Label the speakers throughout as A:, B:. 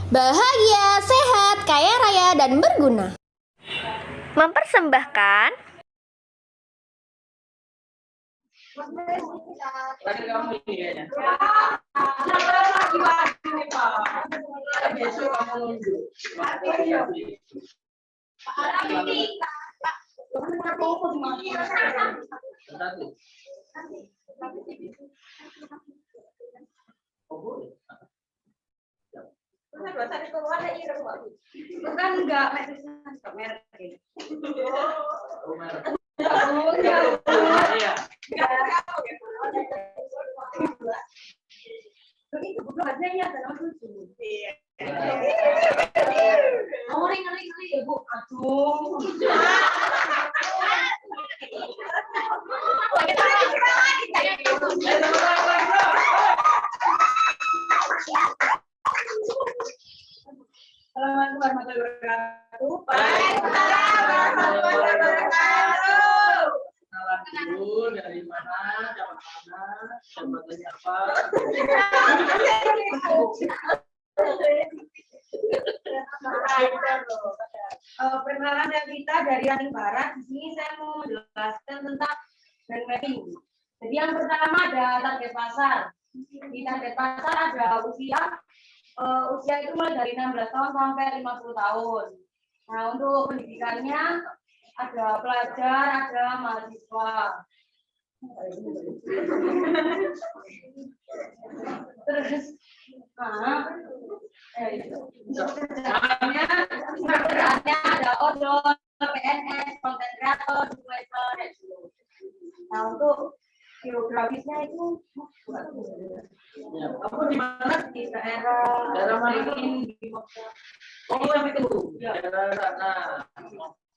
A: Bahagia, sehat, kaya raya, dan berguna. Mempersembahkan
B: bukan enggak merek Assalamualaikum warahmatullahi wabarakatuh. Waalaikumsalam warahmatullahi wabarakatuh. Kenalan dulu dari mana, dapat mana, jabatannya apa? Perkenalan dari kita dari Ranting Barat. Di sini saya mau menjelaskan tentang brand mapping. Jadi yang pertama ada target pasar. Di target pasar ada usia itu mulai dari 16 tahun sampai 50 tahun. Nah, untuk pendidikannya ada pelajar, ada mahasiswa. Terus, pekerjaannya ada odol, PNS, konten kreator, influencer. Nah, untuk geografisnya itu ya, kamu di mana? Di daerah mana ini? Oh, sampai itu. Daerah sana.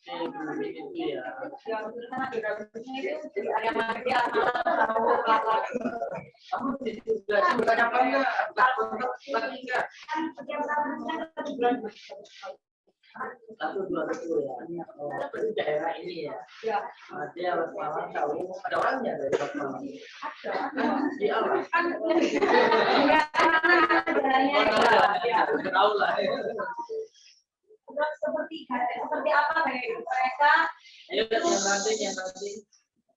B: Itu ya. Yang sana geografisnya itu di area mana dia? Kamu di juga bukan apa ya? Lagi enggak? Satu dua ya. Oh, berarti daerah ini ya. Ya. Dia harus malam tahu ada orangnya dari Malang. Ada. Di alam. Ya, tahu lah. Seperti apa kayak mereka? Ayo yang nanti.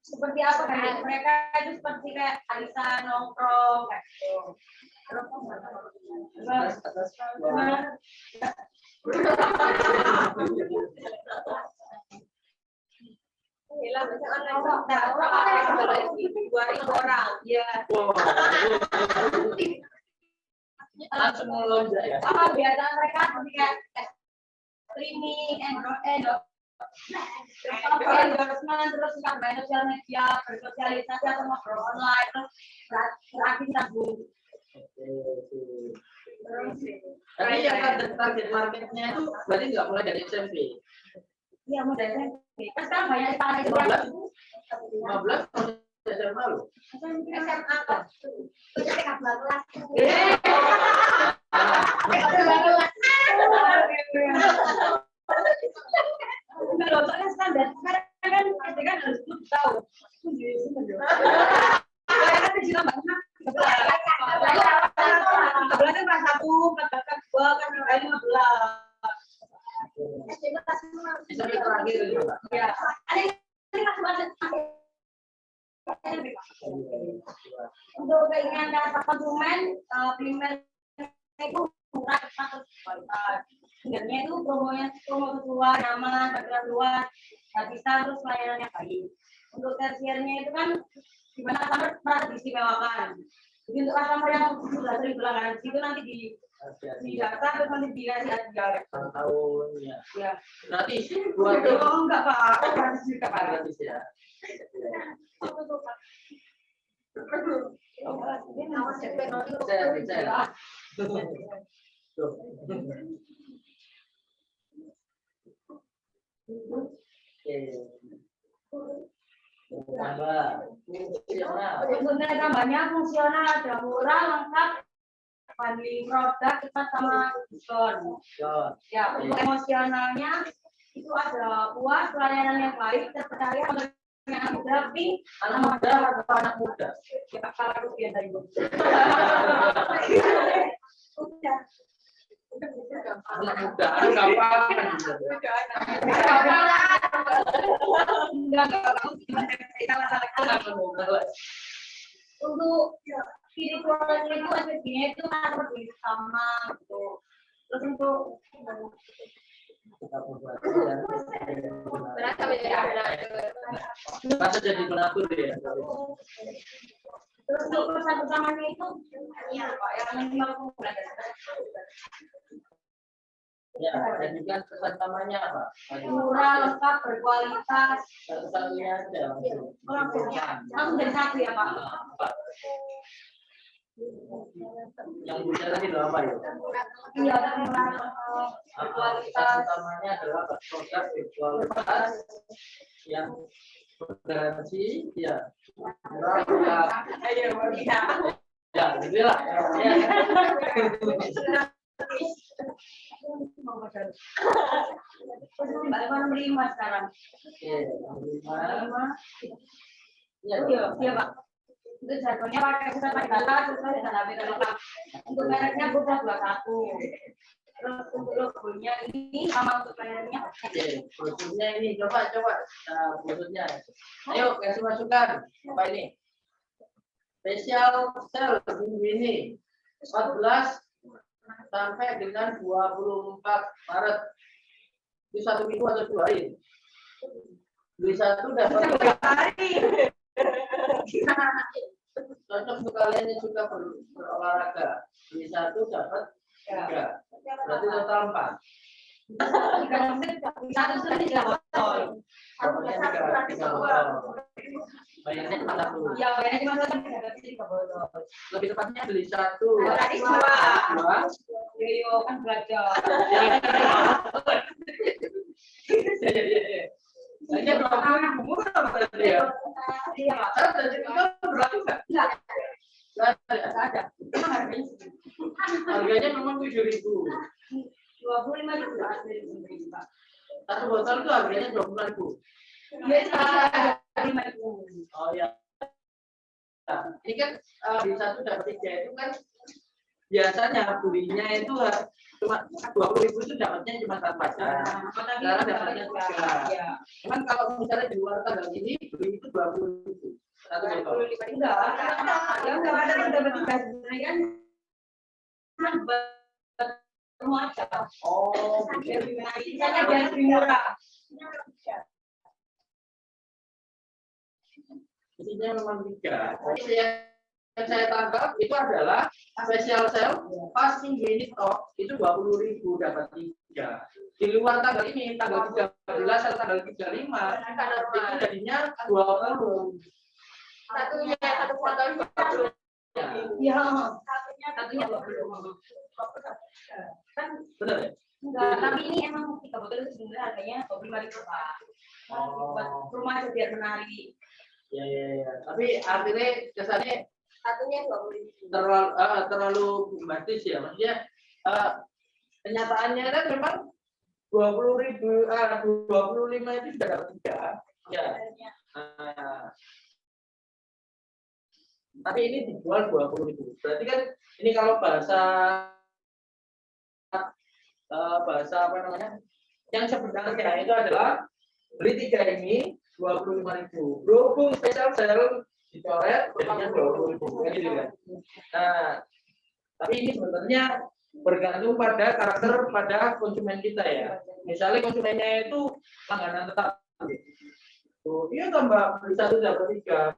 B: Seperti apa kayak mereka itu seperti kayak arisan nongkrong kayak gitu. Orang ya. Langsung melonjak ya. Apa biasa mereka ketika streaming, endorsement, terus main sosial media, bersosialisasi atau ngobrol online, terus beraktivitas bu. Tapi yang target marketnya itu berarti nggak mulai dari SMP. Iya, mulai dari SMP. Kan sekarang banyak yang 15 SMA loh. SMA apa? Kalau soalnya standar sekarang kan harus 10 tahun. Kelas 1, kelas 2, kan 15. SMP terakhir ya. Untuk keinginan para konsumen, primer itu murah, cepat, kualitas. Sebenarnya itu promo sesuai, nyaman, harga luas, gratisan, terus pelayanannya baik. Untuk tersiernya itu kan gimana customer merasa diistimewakan. Jadi untuk customer yang sudah sering berlangganan itu nanti di data terus nanti dikasih hadiah. Tahun ya. Ya. Gratis. Oh, enggak Pak, gratis juga Pak. Gratis ya. Untuk tambahnya fungsional, ada murah, lengkap, bundling produk kita sama diskon. Ya, untuk emosionalnya itu ada puas, pelayanan yang baik, terpercaya, yang rapi, anak muda atau anak muda. Ya, kalau rupiah dari
C: Anak muda, gampang.
B: Untuk spiritualnya itu aspeknya itu harus sama gitu. Terus untuk
C: Masa jadi donatur ya.
B: terus untuk pesan utamanya itu ya Pak yang minimal
C: Ya, dan juga pesan utamanya apa?
B: murah, lengkap, berkualitas.
C: Satu-satunya aja.
B: Langsung dari satu ya Pak.
C: Yang bisa tadi adalah apa ya?
B: Iya, murah, berkualitas.
C: Utamanya adalah produk berkualitas yang bergaransi, ya. Murah, ya, gitu lah. Ya.
B: Mbak menerima sekarang.
C: Oke, lima.
B: Ya, iya Pak. Itu jatuhnya pakai surat data, surat dan HP lengkap. Untuk mereknya Buddha 21. Terus untuk logonya ini sama untuk layarnya.
C: Oke, brosurnya ini coba. Nah, brosurnya. Ayo kasih masukan. Apa ini? Spesial sale minggu ini 14 sampai dengan 24 Maret. Itu 1 minggu atau 2 hari? Beli 1 dapat 2 hari. Cocok untuk kalian yang suka berolahraga. Beli 1 dapat 3. Berarti total 4.
B: Satu sudah 3 botol.
C: Pokoknya 3 botol. Bayarnya cuma 1.
B: Ya, bayarnya cuma 3 botol.
C: Lebih tepatnya beli 1.
B: Tadi 2. Yo kan belajar.
C: Hanya 20.000 murah berarti ya.
B: Iya, Pak.
C: Saya tadi itu berarti enggak? Enggak ada. Harganya memang 7.000.
B: 25.000 asli Pak.
C: 1 botol itu harganya 25.000.
B: Iya, 5.000.
C: Oh ya. Nah, ini kan beli 1 dapat 3 itu kan biasanya belinya itu cuma 20.000 itu dapatnya cuma 4 pacar. Sekarang dapatnya 3. Cuman kalau misalnya di luar tanggal ini beli itu 20.000. 1 botol.
B: Enggak. Ya enggak ada yang dapat 3 sebenarnya kan semua aja.
C: Oh,
B: Biasanya biar lebih murah.
C: isinya memang 3. Jadi yang saya tangkap itu adalah special sale pas minggu ini stok itu 20.000 dapat 3. Di luar tanggal ini tanggal 13 atau tanggal 35 itu jadinya 20.
B: Satunya 1 botol 20. Iya. Satunya 20. Kan
C: Benar ya?
B: enggak, tapi ini emang 3 botol itu sebenarnya harganya 25.000 Pak. Buat rumah aja biar menarik.
C: Ya. Tapi artinya kesannya
B: Satunya 20.000.
C: terlalu bombastis ya. Maksudnya kenyataannya kan memang 20.000 25 itu sudah dapat 3. Ya. Tapi ini dijual 20.000. Berarti kan ini kalau bahasa apa namanya? Yang sebenarnya itu adalah beli 3 ini 25.000. Berhubung special sale dicoret jadinya 20.000 gitu kan. Nah, tapi ini sebenarnya bergantung pada karakter pada konsumen kita ya. Misalnya konsumennya itu langganan tetap. Tuh, iya tambah beli 1 dapat 3.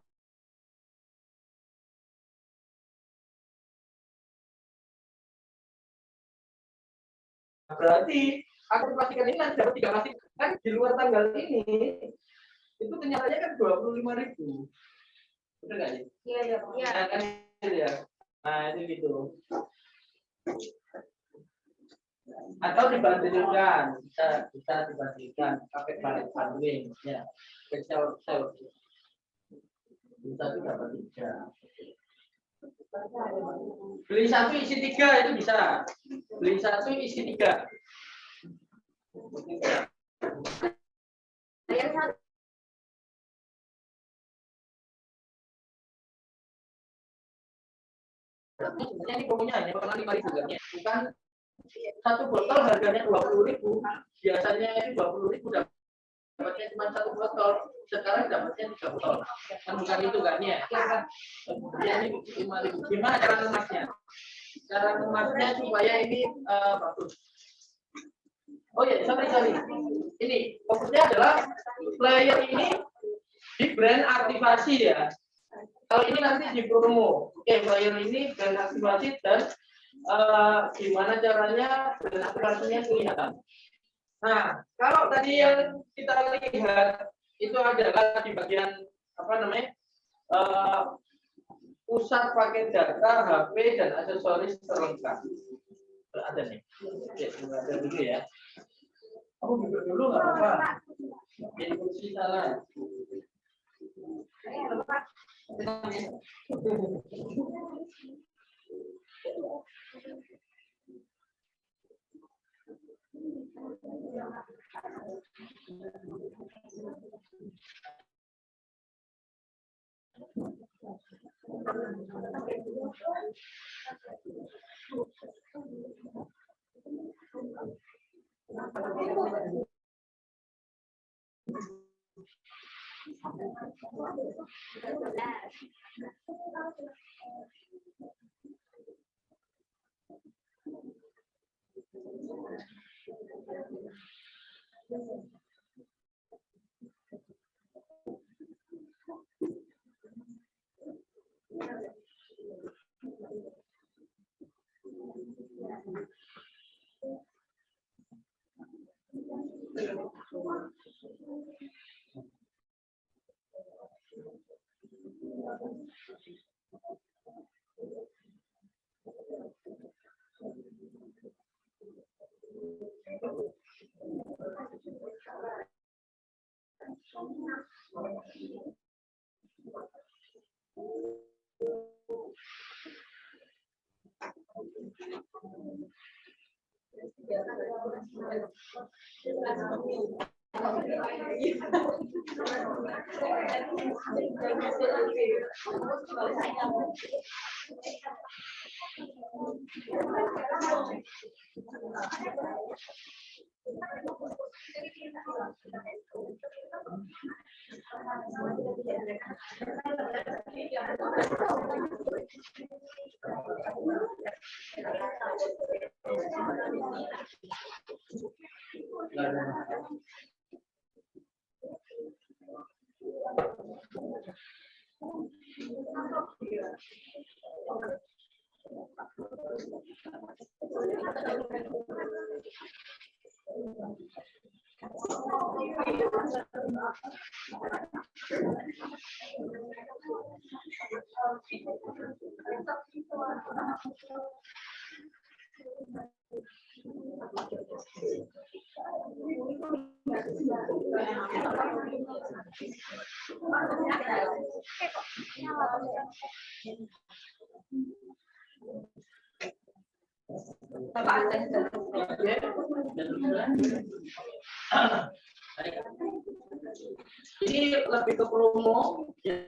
C: Berarti aku pastikan ini nanti dapat 3 pasti kan di luar tanggal ini itu kenyataannya kan 25.000. Benar nggak sih?
B: Iya.
C: Nah, kan gitu ya. Nah itu gitu. Atau dibandingkan, bisa dibandingkan pakai balik bundling ya. Special sale. Beli 1 dapat 3. Beli 1 isi 3 itu bisa. Beli 1 isi 3.
B: Yang satu
C: Sebenarnya ini promonya hanya 5.000 bukan Satu botol harganya 20.000, biasanya itu 20.000 dapatnya cuma satu botol, sekarang dapatnya 3 botol. Kan bukan itu kan ya? Ini 5.000. Gimana cara ngemasnya? Cara ngemasnya supaya ini bagus. Oh ya, sorry. Ini fokusnya adalah player ini di brand aktivasi ya. Kalau ini nanti di promo. Oke, player ini brand aktivasi dan gimana caranya brand aktivasinya kelihatan. Nah, kalau tadi yang kita lihat itu adalah di bagian apa namanya pusat paket data, HP dan aksesoris terlengkap. Ada nih. Oke, ada dulu ya. Aku duduk dulu nggak apa-apa. Jadi kursi salah. Ini lebih ke promo, ya,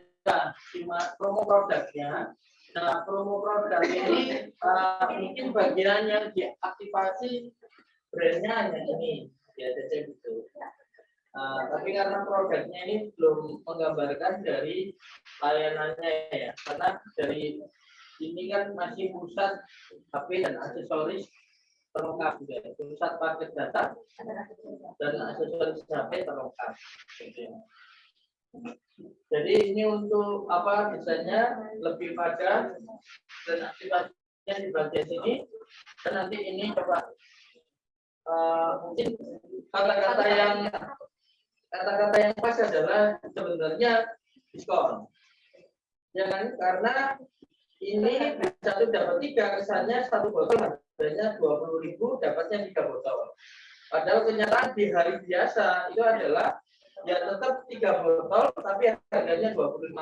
C: promo produknya. Nah, promo produk ini mungkin bagian yang diaktifasi brandnya hanya ini, ya saja gitu. Tapi karena produknya ini belum menggambarkan dari layanannya ya, karena dari ini kan masih pusat HP dan aksesoris terlengkap juga, pusat paket data dan aksesoris HP terlengkap. Jadi ini untuk apa desainnya lebih pada dan aktivasinya di bagian sini, dan nanti ini coba mungkin kata-kata yang pas adalah sebenarnya diskon, ya kan? Karena ini satu dapat 3, kesannya satu botol harganya 20.000, dapatnya 3 botol. Padahal kenyataan di hari biasa itu adalah ya tetap 3 botol tapi harganya 25.000.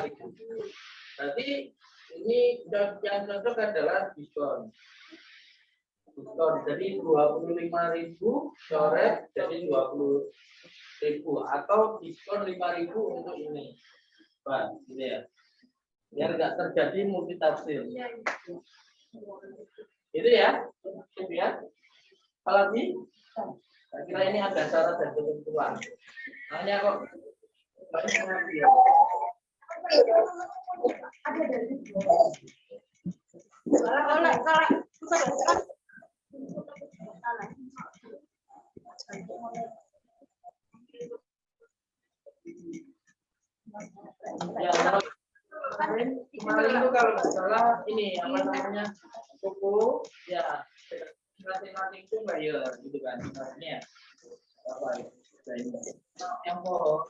C: Berarti ini yang cocok adalah diskon. Jadi 25.000 coret jadi 20.000 atau diskon 5.000 untuk ini. Pak, gitu ya. Biar nggak terjadi multitafsir. Itu ya. Itu ya. Apalagi, saya kira ini ada syarat dan ketentuan. Hanya kok banyak lagi ya. Ya, kemarin itu kalau nggak salah ini apa namanya suku ya masing-masing itu bayar gitu kan artinya apa ya yang bohong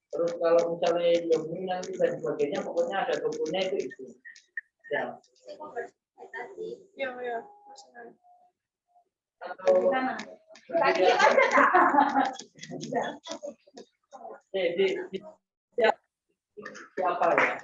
C: terus kalau misalnya jomblo nanti dan sebagainya pokoknya ada tokonya itu ya atau siapa ya?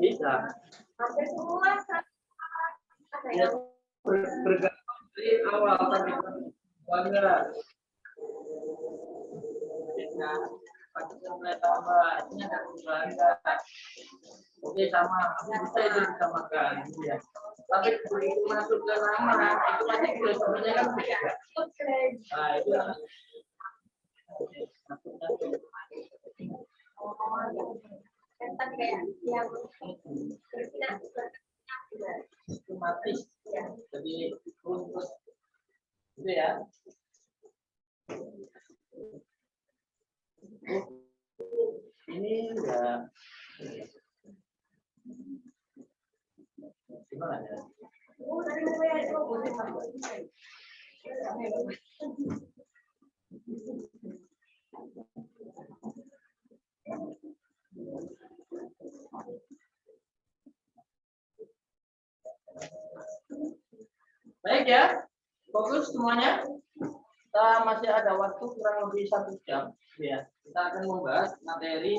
C: Bisa.
B: Hampir semua
C: Ya, bergantung dari awal tadi bangga. Nah, mulai tambahnya ada bangga. Oke sama, bisa itu disamakan, ya. Tapi begitu masuk ke nama itu masih filosofinya kan beda. Nah itu sistematis, jadi rumus itu ya. Ini ya gimana ya? Baik ya, fokus semuanya. Kita masih ada waktu kurang lebih 1 jam. Ya, kita akan membahas materi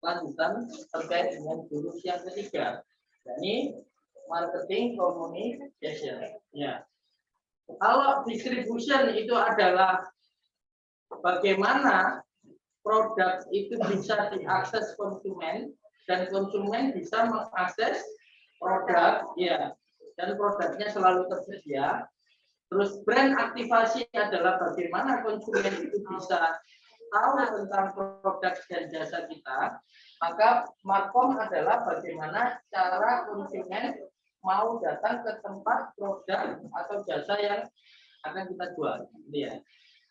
C: lanjutan terkait dengan jurus yang ketiga, yakni marketing communication. Ya, kalau distribution itu adalah bagaimana produk itu bisa diakses konsumen dan konsumen bisa mengakses produk, ya, dan produknya selalu tersedia. Terus brand aktivasi adalah bagaimana konsumen itu bisa tahu tentang produk dan jasa kita. Maka markom adalah bagaimana cara konsumen mau datang ke tempat produk atau jasa yang akan kita jual. Ya.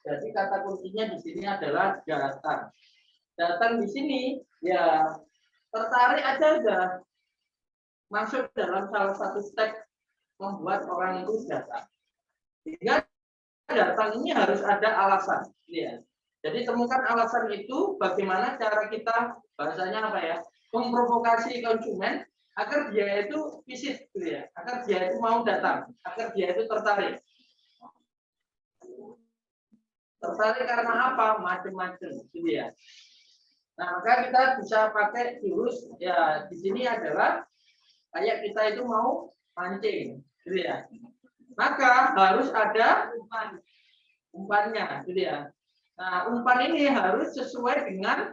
C: Jadi kata kuncinya di sini adalah datang. Datang di sini ya tertarik aja udah masuk dalam salah satu step membuat orang itu datang. Sehingga datang ini harus ada alasan. Ya. Jadi temukan alasan itu bagaimana cara kita bahasanya apa ya memprovokasi konsumen agar dia itu visit, gitu ya, agar dia itu mau datang, agar dia itu tertarik. Tertarik karena apa? Macam-macam, gitu ya. Nah, maka kita bisa pakai jurus ya di sini adalah kayak kita itu mau mancing, gitu ya. Maka harus ada umpannya, gitu ya. Nah, umpan ini harus sesuai dengan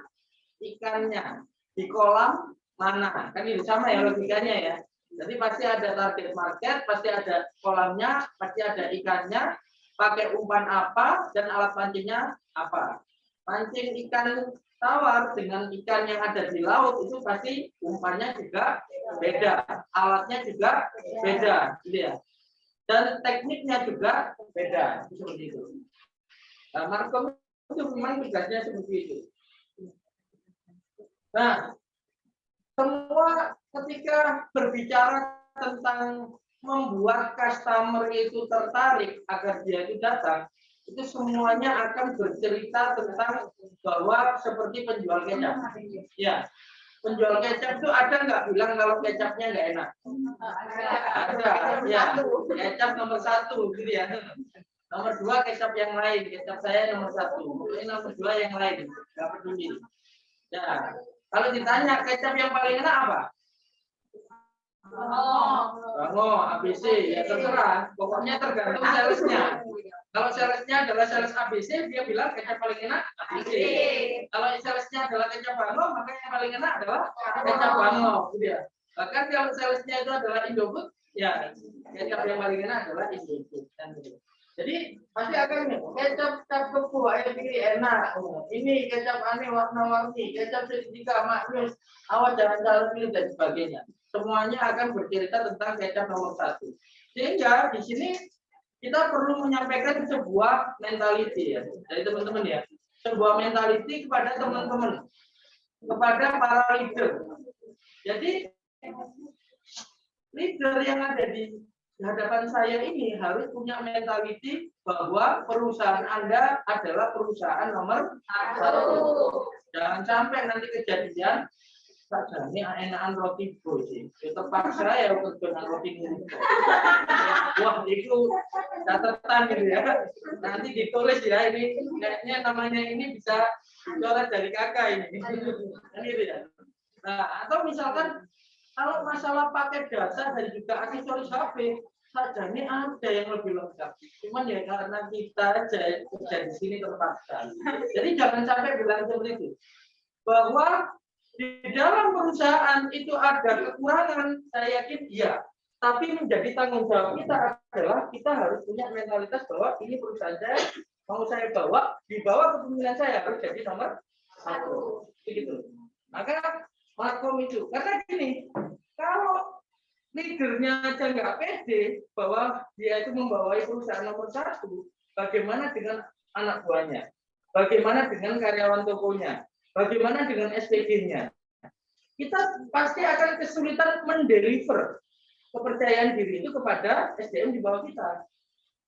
C: ikannya di kolam mana, kan ini sama ya logikanya ya. Jadi pasti ada target market, pasti ada kolamnya, pasti ada ikannya. Pakai umpan apa dan alat pancingnya apa. Pancing ikan tawar dengan ikan yang ada di laut itu pasti umpannya juga beda, alatnya juga beda, gitu ya. Dan tekniknya juga beda, seperti itu. Nah, markom itu memang tugasnya seperti itu. Nah, semua ketika berbicara tentang membuat customer itu tertarik agar dia itu datang, itu semuanya akan bercerita tentang bahwa seperti penjual kecap. Ya, penjual kecap itu ada nggak bilang kalau kecapnya nggak enak? Ada, ya. Kecap nomor 1, gitu ya. Nomor 2 kecap yang lain, kecap saya nomor 1. Ini nomor 2 yang lain, nggak peduli. Ya, kalau ditanya kecap yang paling enak apa? Bango, ABC, ya terserah. Pokoknya tergantung salesnya. Kalau salesnya adalah sales ABC, dia bilang kecap paling enak ABC. Kalau salesnya adalah kecap Bango, maka yang paling enak adalah kecap Bango. Gitu. Bahkan kalau salesnya itu adalah Indofood, ya kecap yang paling enak adalah Indofood. Jadi pasti akan kecap kebu ayam ini enak. Ini kecap aneh warna-warni, kecap segitiga maknyus, awas jangan salah pilih dan sebagainya. Semuanya akan bercerita tentang kecap nomor 1. Sehingga di sini kita perlu menyampaikan sebuah mentality ya dari teman-teman ya, sebuah mentality kepada teman-teman, kepada para leader. Jadi leader yang ada di hadapan saya ini harus punya mentality bahwa perusahaan Anda adalah perusahaan nomor 1. Jangan sampai nanti kejadian saja ini enakan roti boy sih. Terpaksa ya dengan roti ini. Wah itu catatan gitu ya. Nanti ditulis ya ini kayaknya namanya ini bisa dicoret dari kakak ini. Kan gitu ya. Nah atau misalkan kalau masalah paket jasa dan juga aksesoris HP saja ini ada yang lebih lengkap. Cuman ya karena kita aja kerja di sini terpaksa. Jadi jangan sampai bilang seperti itu. Bahwa di dalam perusahaan itu ada kekurangan, saya yakin iya. Tapi menjadi tanggung jawab kita adalah kita harus punya mentalitas bahwa ini perusahaan saya mau saya bawa, di bawah kepemimpinan saya harus jadi nomor 1. Begitu. Maka makom itu, karena gini, kalau leadernya aja nggak pede bahwa dia itu membawai perusahaan nomor 1, bagaimana dengan anak buahnya? Bagaimana dengan karyawan tokonya? Bagaimana dengan SPG-nya? Kita pasti akan kesulitan mendeliver kepercayaan diri itu kepada SDM di bawah kita.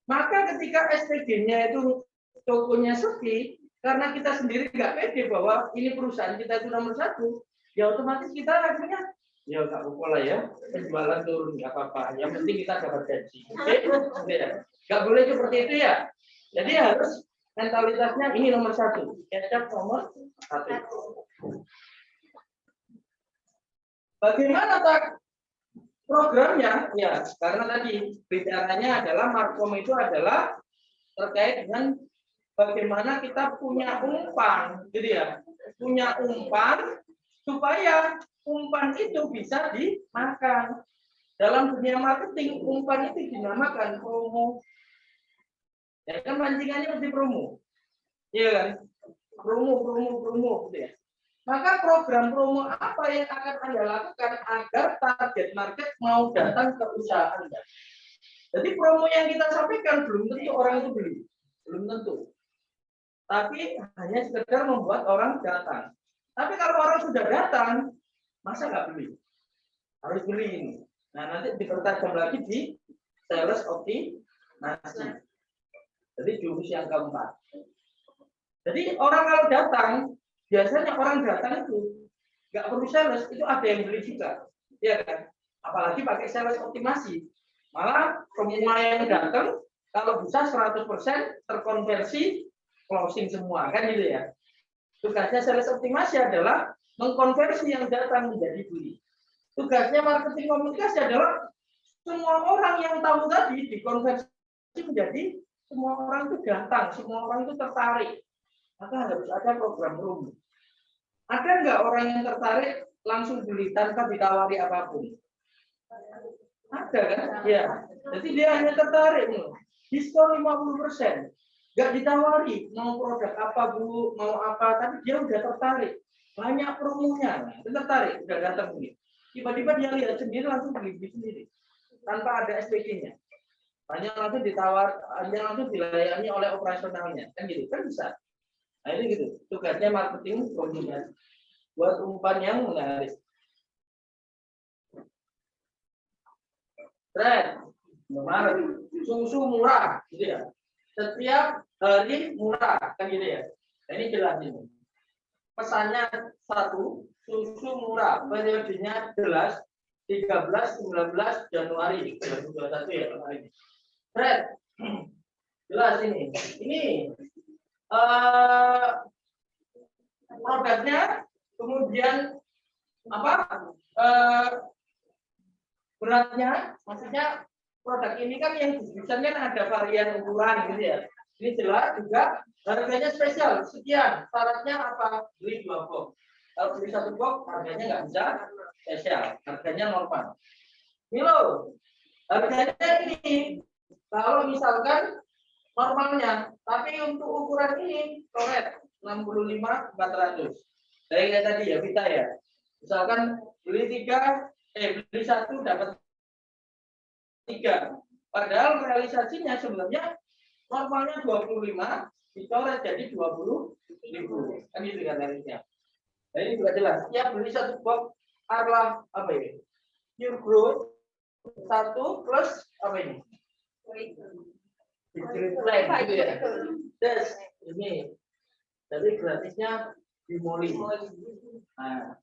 C: Maka ketika SPG-nya itu tokonya sepi, karena kita sendiri nggak pede bahwa ini perusahaan kita itu nomor 1, ya otomatis kita akhirnya ya nggak apa-apa lah ya, penjualan turun nggak apa-apa. Yang penting kita dapat gaji. Nggak boleh seperti itu ya. Jadi harus mentalitasnya ini nomor 1, kecap nomor 1. Bagaimana programnya? Ya, karena tadi bicaranya adalah markom itu adalah terkait dengan bagaimana kita punya umpan, gitu ya, punya umpan supaya umpan itu bisa dimakan. Dalam dunia marketing, umpan itu dinamakan promo. Ya kan pancingannya mesti promo, iya kan? Promo, gitu ya. Maka program promo apa yang akan Anda lakukan agar target market mau datang ke usaha Anda? Jadi promo yang kita sampaikan belum tentu orang itu beli, belum tentu. Tapi hanya sekedar membuat orang datang. Tapi kalau orang sudah datang, masa nggak beli? Harus beli ini. Nah nanti dipertajam lagi di sales optimasi. Jadi jurus yang keempat. Jadi orang kalau datang, biasanya orang datang itu nggak perlu sales, itu ada yang beli juga, ya kan? Apalagi pakai sales optimasi, malah semua yang datang kalau bisa 100% terkonversi closing semua, kan gitu ya. Tugasnya sales optimasi adalah mengkonversi yang datang menjadi beli. Tugasnya marketing komunikasi adalah semua orang yang tahu tadi dikonversi menjadi semua orang itu datang, semua orang itu tertarik. Maka harus ada program promo. Ada nggak orang yang tertarik langsung beli tanpa ditawari apapun? Ada kan? Ya. Jadi dia hanya tertarik nih. Diskon 50%. Nggak ditawari mau produk apa Bu, mau apa, tapi dia udah tertarik. Banyak promonya. Dia tertarik, udah datang nih. Tiba-tiba dia lihat sendiri langsung beli sendiri. Tanpa ada SPG-nya. Hanya langsung ditawar, hanya langsung dilayani oleh operasionalnya. Kan gitu, kan bisa. Nah ini gitu, tugasnya marketing komunikasi buat umpan yang menarik. Tren, kemarin susu murah, gitu ya. Setiap hari murah, kan gitu ya. Nah, ini jelas ini. Pesannya 1, susu murah, periodenya jelas 13-19 Januari 2021 ya kemarin. Tren, Jelas ini. Ini produknya, kemudian apa? Beratnya, maksudnya produk ini kan yang distribusikan kan ada varian ukuran gitu ya. Ini jelas juga harganya spesial sekian. Syaratnya apa? Beli 2 box. Kalau beli 1 box harganya nggak bisa spesial, harganya normal. Ini loh, harganya ini kalau misalkan normalnya, tapi untuk ukuran ini coret 65.400. Kayak tadi ya kita ya. Misalkan beli 1 dapat 3. Padahal realisasinya sebenarnya normalnya 25 dicoret jadi 20.000. Kan itu kan realisasinya. Nah, ini juga jelas. Ya beli 1 box Arla apa ini? Pure Growth 1 plus apa ini? Gitu ya. Terus ini. Jadi gratisnya dimoli. Nah,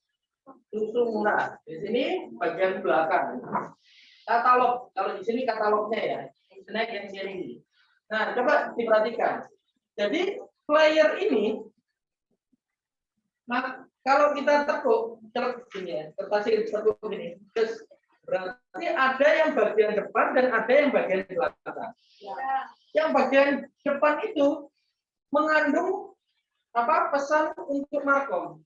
C: susu murah. Di sini bagian belakang. Katalog. Kalau di sini katalognya ya. Snack and candy. Nah, coba diperhatikan. Jadi player ini, nah, kalau kita tekuk, sini ya, kertas tekuk ini, terus berarti ada yang bagian depan dan ada yang bagian belakang. Yang bagian depan itu mengandung apa pesan untuk markom.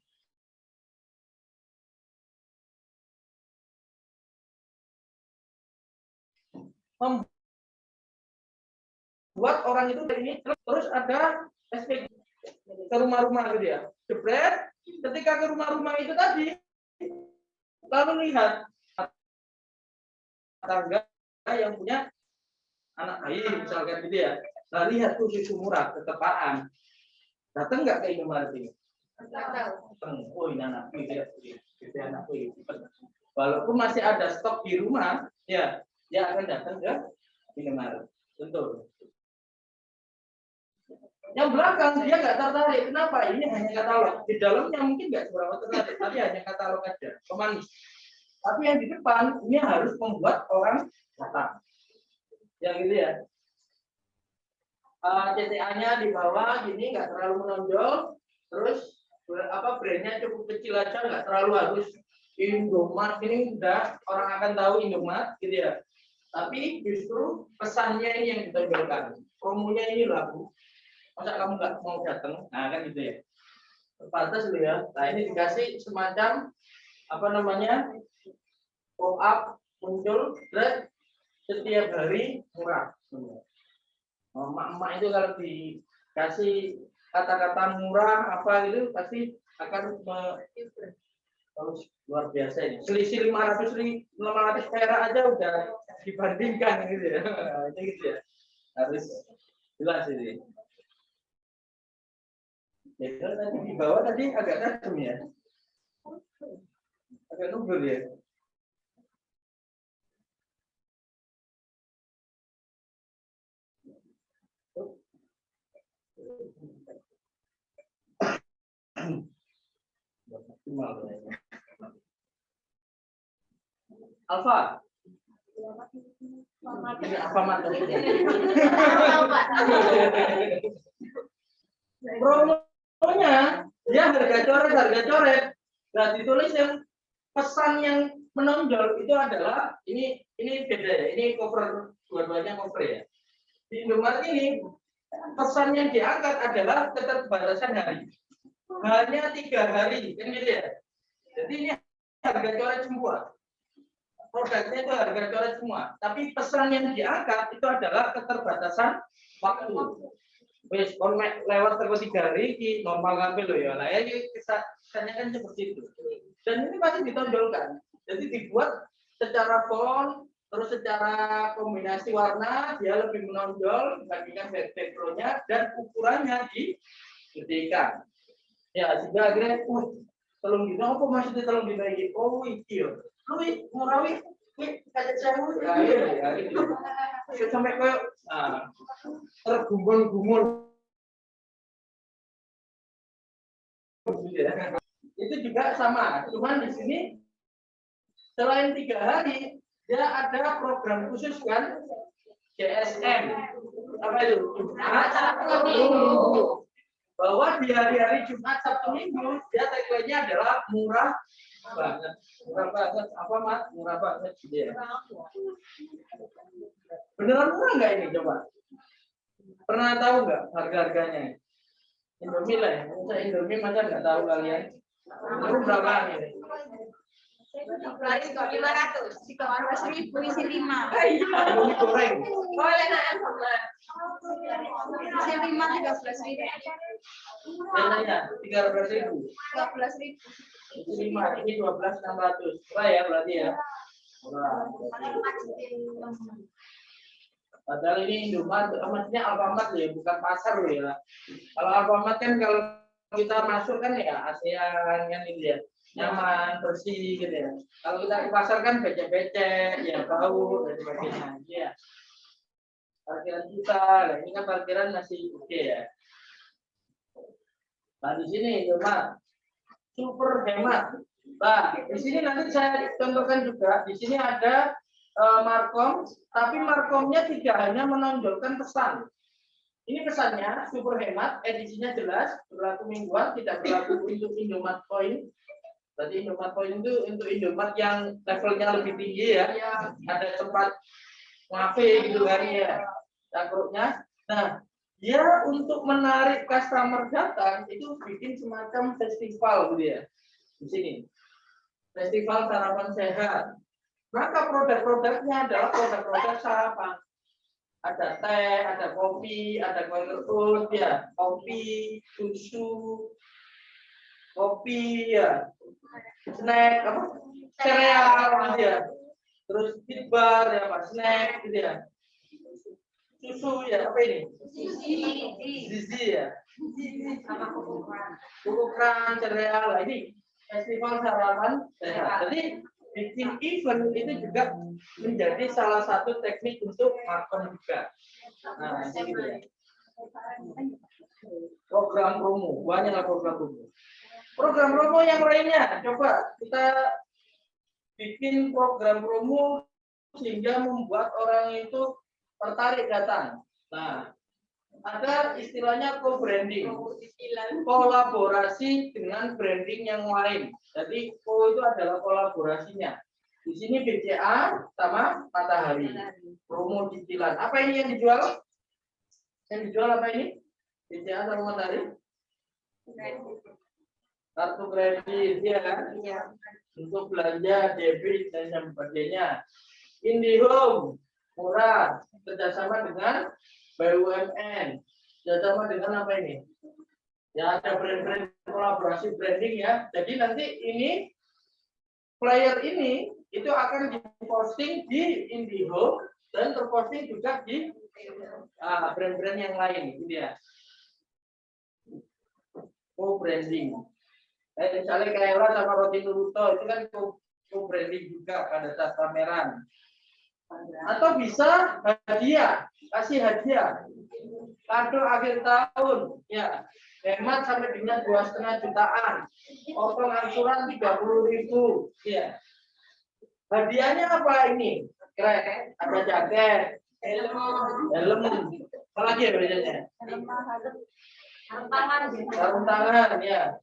C: Membuat orang itu ini terus ada SP ke rumah-rumah gitu ya. Jebret, ketika ke rumah-rumah itu tadi lalu lihat tangga yang punya anak bayi misalkan gitu ya. Nah, lihat tuh susu murah ketepaan. Datang nggak ke Indomaret ini? Oh, ini anak bayi. Walaupun masih ada stok di rumah, ya dia akan datang ke Indomaret. Tentu. Yang belakang dia nggak tertarik. Kenapa? Ini hanya katalog. Di dalamnya mungkin nggak seberapa tertarik, tapi hanya katalog aja, pemanis. Tapi yang di depan ini harus membuat orang datang. Yang gitu ya. CTA-nya di bawah gini nggak terlalu menonjol, terus apa brandnya cukup kecil aja, nggak terlalu harus Indomaret. Ini udah orang akan tahu Indomaret gitu ya. Tapi justru pesannya ini yang ditonjolkan, promonya ini laku. Masa kamu nggak mau datang? Nah kan gitu ya. Pantas loh ya. Nah ini dikasih semacam apa namanya pop up muncul terus setiap hari murah. Emak-emak itu kalau dikasih kata-kata murah apa gitu pasti akan luar biasa ini. Selisih 500 perak aja udah dibandingkan gitu ya. Ini gitu ya. Harus jelas ini. Ya, tadi di bawah tadi agak tajam ya. Agak nubul ya. Alfa. Ini apa materi? Promonya dia harga coret. Nah ditulis yang pesan yang menonjol itu adalah ini beda ya. Ini cover dua-duanya cover ya. Di Indomaret ini pesan yang diangkat adalah keterbatasan hari. Hanya 3 hari, kan gitu ya. Jadi ini harga coret semua. Produknya itu harga coret semua. Tapi pesan yang diangkat itu adalah keterbatasan waktu. Wes kon lewat terus 3 hari iki normal ngambil loh ya. Nah, ya kesannya kan seperti itu. Dan ini masih ditonjolkan. Jadi dibuat secara font terus secara kombinasi warna dia lebih menonjol dibandingkan background-nya dan ukurannya digedekan. Ya, sehingga akhirnya telung dino apa maksudnya telung dino iki? Oh, iki yo. Lu murah wi kayak sewu. Ya, gitu. Sampai ke tergumun-gumun. Itu juga sama, cuman di sini selain 3 hari dia ada program khusus kan GSM apa itu? Jumat, Sabtu, Minggu. Bahwa di hari-hari Jumat, Sabtu, Minggu, dia tagline-nya adalah murah banget. Murah banget. Apa, Mat? Murah banget. Gitu ya. Beneran murah nggak ini, coba? Pernah tahu nggak harga-harganya? Indomie lah ya. Masa Indomie masa nggak tahu kalian? Itu berapa ini?
B: 500, 13.000 isi 5.
C: Indomie goreng.
B: Boleh naik sama. Isi 5 13.000.
C: Biasanya 13.000.
B: 13.000.
C: Ini 5, ini 12.600. Murah ya berarti ya. Murah. Padahal ini Indomaret, maksudnya Alfamart ya, bukan pasar loh ya. Kalau Alfamart kan kalau kita masuk kan ya ASEAN kan gitu ya, nyaman, bersih gitu ya. Kalau kita ke pasar kan becek-becek, ya bau dan sebagainya. Ya. Parkiran kita, nah ini kan parkiran masih oke ya. Nah di sini Indomaret super hemat. Nah di sini nanti saya contohkan juga. Di sini ada markom, tapi markomnya tidak hanya menonjolkan pesan. Ini pesannya super hemat, edisinya jelas, berlaku mingguan, tidak berlaku untuk Indomaret Point. Berarti Indomaret Point itu untuk Indomaret yang levelnya lebih tinggi ya. Ada tempat ngafe gitu kan ya, cakruknya. Nah, dia untuk menarik customer datang itu bikin semacam festival gitu ya. Di sini. Festival sarapan sehat. Maka produk-produknya adalah produk-produk sarapan. Ada teh, ada kopi, ada kue kerut, ya, kopi, susu, kopi, ya, snack, apa, sereal, gitu ya. Terus bar, ya, apa, snack, gitu ya. Susu, ya, apa ini? Zizi, ya. Bukan sereal, ini festival sarapan sehat. Jadi bikin event itu juga menjadi salah satu teknik untuk marketing juga. Nah, ini gitu ya. Program promo, banyaklah program promo. Program promo yang lainnya, coba kita bikin program promo sehingga membuat orang itu tertarik datang. Nah, ada istilahnya co-branding, kolaborasi dengan branding yang lain. Jadi co itu adalah kolaborasinya. Di sini BCA sama Matahari, promo cicilan. Apa ini yang dijual? Yang dijual apa ini? BCA sama Matahari? Kartu kredit, ya kan? Untuk belanja, debit dan sebagainya. IndiHome murah, kerjasama dengan BUMN, kerjasama dengan apa ini? Ya ada brand-brand kolaborasi branding ya. Jadi nanti ini player ini itu akan diposting di IndiHome dan terposting juga di brand-brand yang lain, gitu ya. Co-branding. Misalnya Kaela sama Roti Naruto itu kan co-branding juga pada saat pameran. Atau bisa hadiah, kasih hadiah kado akhir tahun ya, hemat sampai dengan 2,5 jutaan, potong angsuran 30.000 ya. Hadiahnya apa ini? Keren, ada jaket, helm, apa lagi ya bedanya? Sarung tangan ya.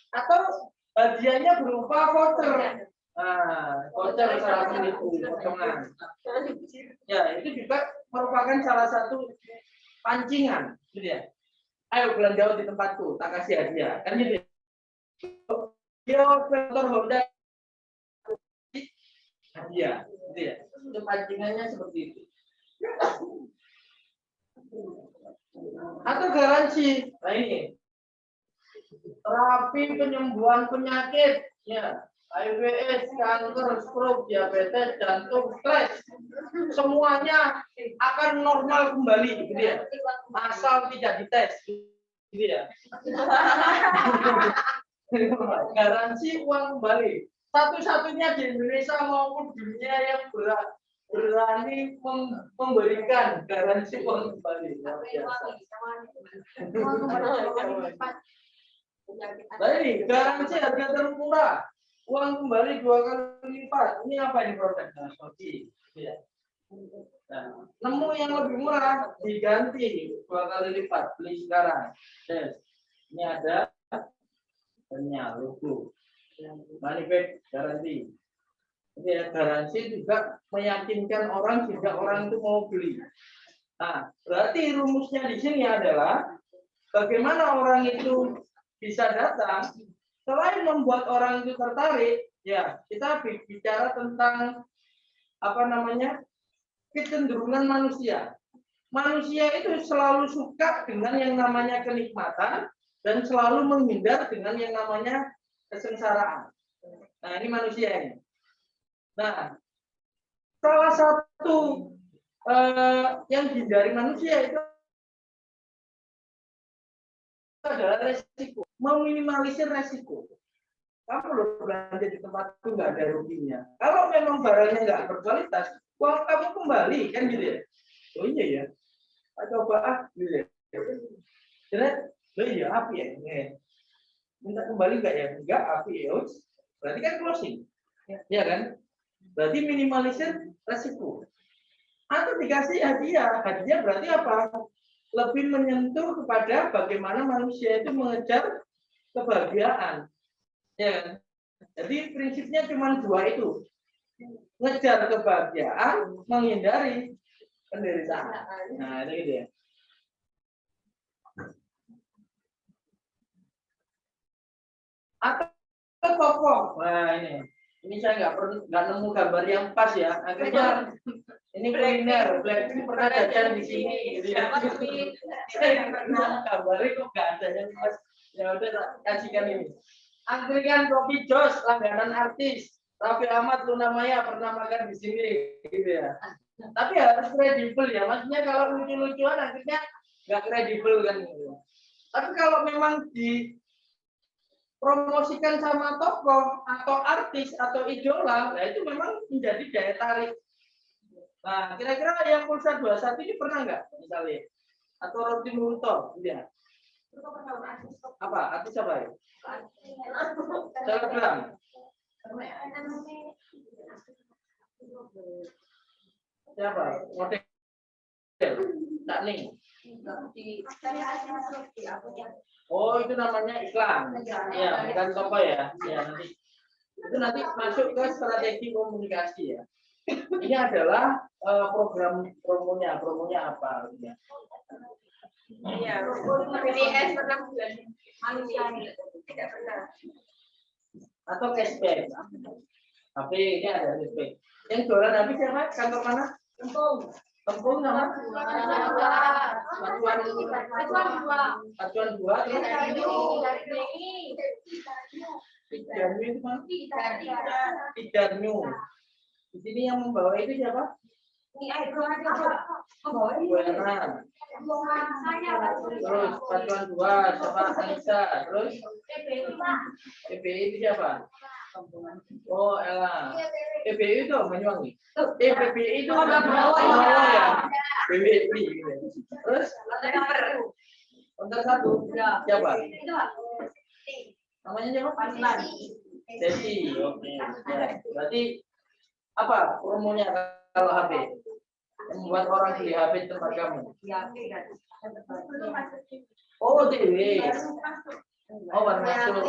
C: Atau hadiahnya berupa voucher. Nah, voucher salah satu potongan. Ya, itu juga merupakan salah satu pancingan, gitu ya. Ayo belanja di tempatku, tak kasih hadiah, kan gitu. Dia motor Honda hadiah, gitu ya. Itu pancingannya seperti itu. Atau garansi, nah ini terapi penyembuhan penyakit, ya. IBS, kanker, stroke, diabetes, jantung, stres, semuanya akan normal kembali, gitu ya. Asal tidak dites, gitu ya. Garansi uang kembali. Satu-satunya di Indonesia maupun dunia yang berani memberikan garansi uang kembali. Baik, garansi harga termurah. Uang kembali 2 kali lipat. Ini apa ini produknya? Shopee. Ya. Nah, nemu mau yang lebih murah diganti 2 kali lipat, beli sekarang. Yes. Ini ada logo, money back garansi. Jadi ya, garansi juga meyakinkan orang sehingga orang itu mau beli. Nah, berarti rumusnya di sini adalah bagaimana orang itu bisa datang. Selain membuat orang itu tertarik, ya kita bicara tentang apa namanya kecenderungan manusia. Manusia itu selalu suka dengan yang namanya kenikmatan dan selalu menghindar dengan yang namanya kesengsaraan. Nah, ini manusia ini. Nah, salah satu yang dihindari manusia itu adalah resiko, meminimalisir resiko. Kamu loh belanja di tempat itu nggak ada ruginya. Kalau memang barangnya nggak berkualitas, uang kamu kembali kan gitu ya. Oh iya ya, coba gitu ya. Jadi, oh iya api ya. Minta kembali nggak ya? Enggak, api ya. Berarti kan closing, ya kan? Berarti minimalisir resiko. Atau dikasih hadiah. Hadiah berarti apa? Lebih menyentuh kepada bagaimana manusia itu mengejar kebahagiaan. Ya. Jadi prinsipnya cuma 2 itu. Ngejar kebahagiaan, menghindari penderitaan. Nah, itu gitu ya. Atau tokoh. Nah, ini saya nggak nemu gambar yang pas ya. Akhirnya ini kuliner, Blackpink pernah jajan di sini. Saya pernah gambarnya kok nggak ada yang pas. Ya udah kasihkan ini. Angkringan Kopi Jos, langganan artis. Raffi Ahmad, Luna Maya pernah makan di sini, gitu ya. Tapi harus kredibel ya. Maksudnya kalau lucu-lucuan akhirnya nggak kredibel kan. Tapi kalau memang dipromosikan sama tokoh atau artis atau idola, nah itu memang menjadi daya tarik. Nah, kira-kira yang pulsa 21 ini pernah nggak misalnya? Atau roti Multo, ya? Apa? Artis apa ya? Selebgram. Siapa? Model. Cak Ning. Oh, itu namanya iklan. Ya, bukan toko ya. Ya, nanti itu nanti masuk ke strategi komunikasi ya. Ini adalah program promonya apa? Ya.
B: Iya, BDS pernah bulan manusia tidak pernah.
C: Atau cashback. Tapi ini ada cashback. Yang jualan habis siapa? Kantor mana? Tempung nama? Pacuan 2. Tidanyu itu mana? Tidanyu. Di sini yang membawa itu siapa? Buana. Terus Pacuan 2 siapa? Anissa. Terus PPI itu siapa? Oh, Ella. PPI itu Banyuwangi. PPI itu ya. PPI. Terus konter 1 siapa? Namanya siapa? Desi. Oke. Ya. Berarti apa promonya kalau HP? Membuat orang beli HP di tempat kamu. Oh, TV. Oh, baru masuk.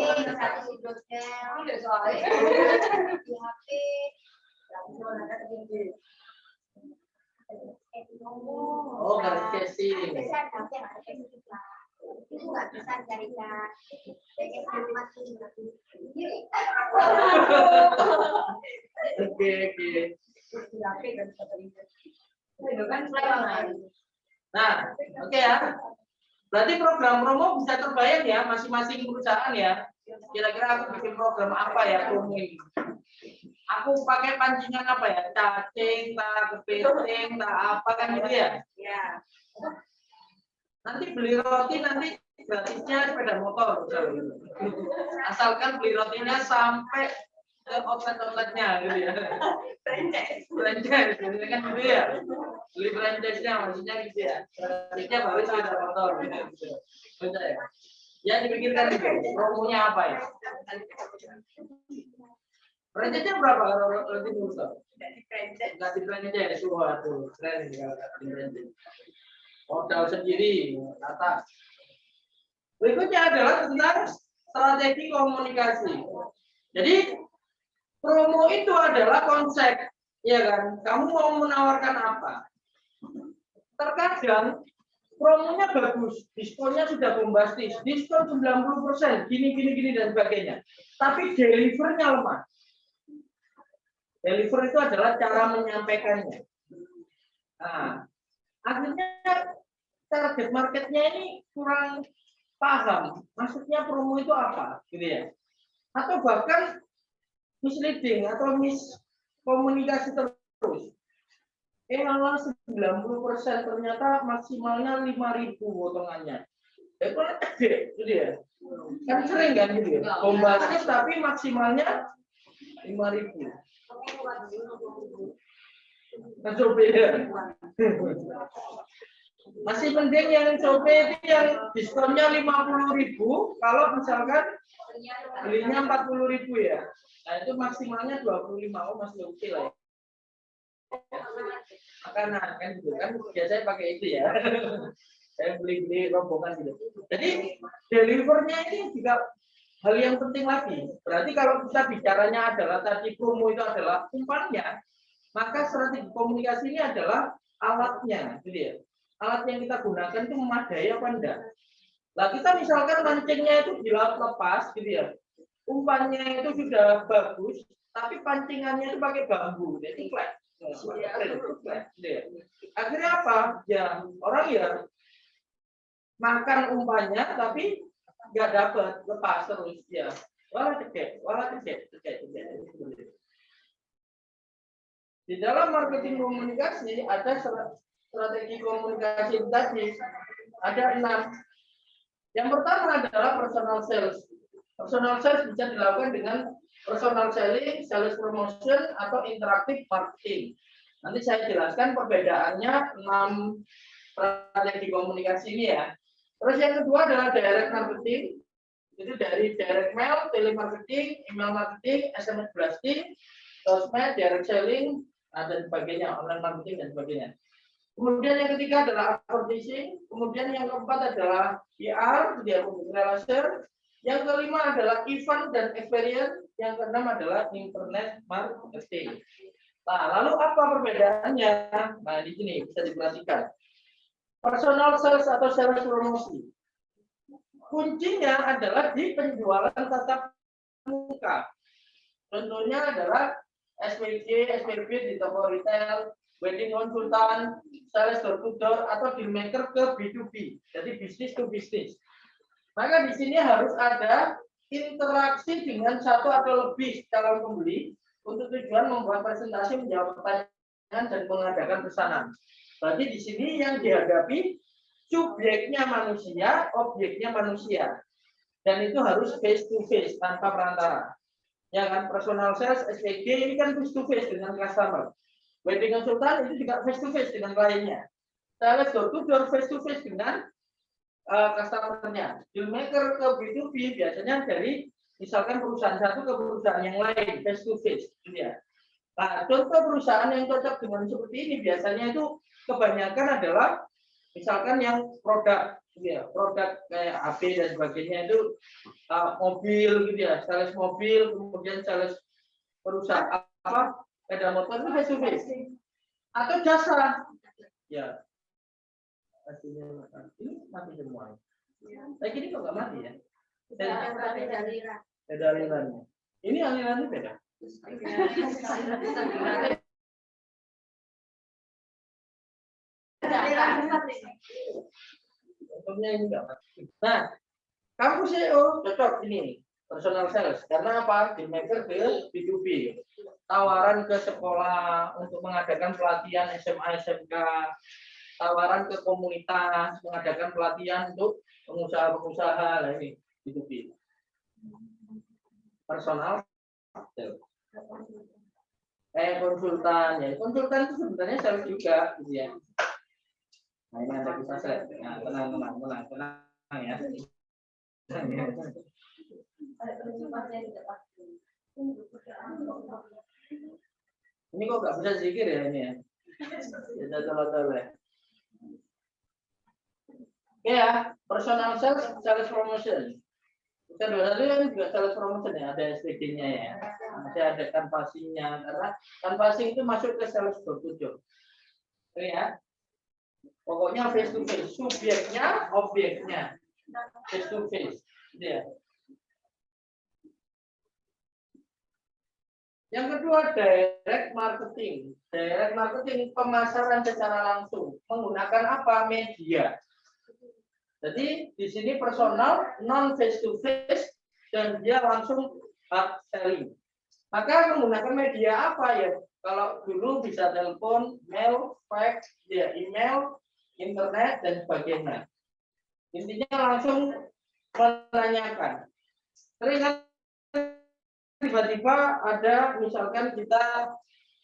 C: Oh, garis casing.
A: Itu nggak bisa carikan
C: Oke. Nah, oke ya. Berarti program promo bisa terbayang ya masing-masing perusahaan ya. Kira-kira aku bikin program apa ya promo ini? Aku pakai pancingan apa ya? Cacing, kepiting, apa kan gitu ya?
B: Ya.
C: Nanti beli roti nanti gratisnya sepeda motor. Asalkan beli rotinya sampai ke outlet-outletnya gitu ya. Franchise gitu kan gitu ya. Beli franchise-nya maksudnya gitu ya. Gratisnya baru sepeda motor gitu. Bisa ya. Ya dipikirkan itu promonya apa ya? Range-nya berapa kalau relatif besar? Nggak di range ya, suara tuh keren ini kalau nggak di range. Modal sendiri atas. Berikutnya adalah tentang strategi komunikasi. Jadi promo itu adalah konsep, ya kan? Kamu mau menawarkan apa? Terkadang promonya bagus, diskonnya sudah bombastis, diskon 90%, gini dan sebagainya. Tapi delivernya lemah. Deliver itu adalah cara menyampaikannya. Nah, akhirnya target marketnya ini kurang paham. Maksudnya promo itu apa, gitu ya? Atau bahkan misleading atau miskomunikasi terus. Awal 90% ternyata maksimalnya 5.000 potongannya. Itu gede, gitu ya. Kan sering kan gitu ya. Bombastis tapi maksimalnya 5.000. Masih mending yang Shopee itu yang diskonnya 50.000 kalau misalkan belinya 40.000 ya. Nah itu maksimalnya 25, oh masih oke lah ya. Makanan kan gitu kan biasanya pakai itu ya. Saya beli rombongan gitu. Jadi delivernya ini juga hal yang penting lagi. Berarti kalau kita bicaranya adalah tadi promo itu adalah umpannya, maka strategi komunikasi ini adalah alatnya, gitu ya. Alat yang kita gunakan itu memadai apa enggak? Nah kita misalkan mancingnya itu di laut lepas, gitu ya. Umpannya itu sudah bagus, tapi pancingannya itu pakai bambu, jadi flat. Akhirnya apa? Ya orang ya makan umpannya, tapi nggak dapat, lepas terus ya. Walah cekek. Di dalam marketing komunikasi ada strategi komunikasi tadi ada 6. Yang pertama adalah personal sales. Personal sales bisa dilakukan dengan personal selling, sales promotion, atau interactive marketing. Nanti saya jelaskan perbedaannya 6 strategi komunikasi ini ya. Terus yang kedua adalah direct marketing. Itu dari direct mail, telemarketing, email marketing, SMS blasting, sosmed, direct selling, dan sebagainya, online marketing dan sebagainya. Kemudian yang ketiga adalah advertising. Kemudian yang keempat adalah PR, dia public relation. Yang kelima adalah event dan experience. Yang keenam adalah internet marketing. Nah, lalu apa perbedaannya? Nah, di sini bisa diperhatikan. Personal sales atau sales promosi. Kuncinya adalah di penjualan tatap muka. Contohnya adalah SPG, SPB di toko retail, wedding konsultan, sales door to door, atau deal maker ke B2B. Jadi bisnis to bisnis. Maka di sini harus ada interaksi dengan satu atau lebih calon pembeli untuk tujuan membuat presentasi, menjawab pertanyaan, dan mengadakan pesanan. Berarti di sini yang dihadapi subjeknya manusia, objeknya manusia. Dan itu harus face to face tanpa perantara. Ya kan, personal sales SPG ini kan face to face dengan customer. Wedding konsultan itu juga face to face dengan kliennya. Sales door to door face to face dengan customer-nya. Deal maker ke B2B biasanya dari misalkan perusahaan satu ke perusahaan yang lain face to face, gitu ya. Nah, contoh perusahaan yang cocok dengan seperti ini biasanya itu kebanyakan adalah misalkan yang produk, gitu ya, produk kayak HP dan sebagainya itu mobil, gitu ya, sales mobil, kemudian sales perusahaan apa, sepeda motor itu face to face, atau jasa, ya. Hasilnya ini mati semua. Saya kira kok nggak mati ya? Beda alirannya. Ini alirannya beda. Contohnya ini enggak. Nah, kamu CEO cocok ini personal sales karena apa? Deal maker ke B2B. Tawaran ke sekolah untuk mengadakan pelatihan SMA SMK, tawaran ke komunitas mengadakan pelatihan untuk pengusaha-pengusaha lah ini B2B. Personal sales. Konsultan ya. Konsultan itu sebenarnya sales juga gitu ya. Nah, ini ada kita set. Nah, tenang ya. Ini kok nggak bisa zikir ya ini ya? Ya, tolong. Ya, personal sales, sales promotion. Kita dua kan juga sales promotion ya, ada SPG-nya ya. Masih ada canvassing-nya, karena canvassing itu masuk ke sales door-to-door. Ini ya. Pokoknya face to face, subjeknya, objeknya, face to face. Ya. Yang kedua, direct marketing. Direct marketing pemasaran secara langsung menggunakan apa? Media. Jadi di sini personal, non face to face, dan dia langsung hard selling. Maka menggunakan media apa ya? Kalau dulu bisa telepon, mail, fax, ya email, internet dan sebagainya. Intinya langsung menanyakan. Sering tiba-tiba ada misalkan kita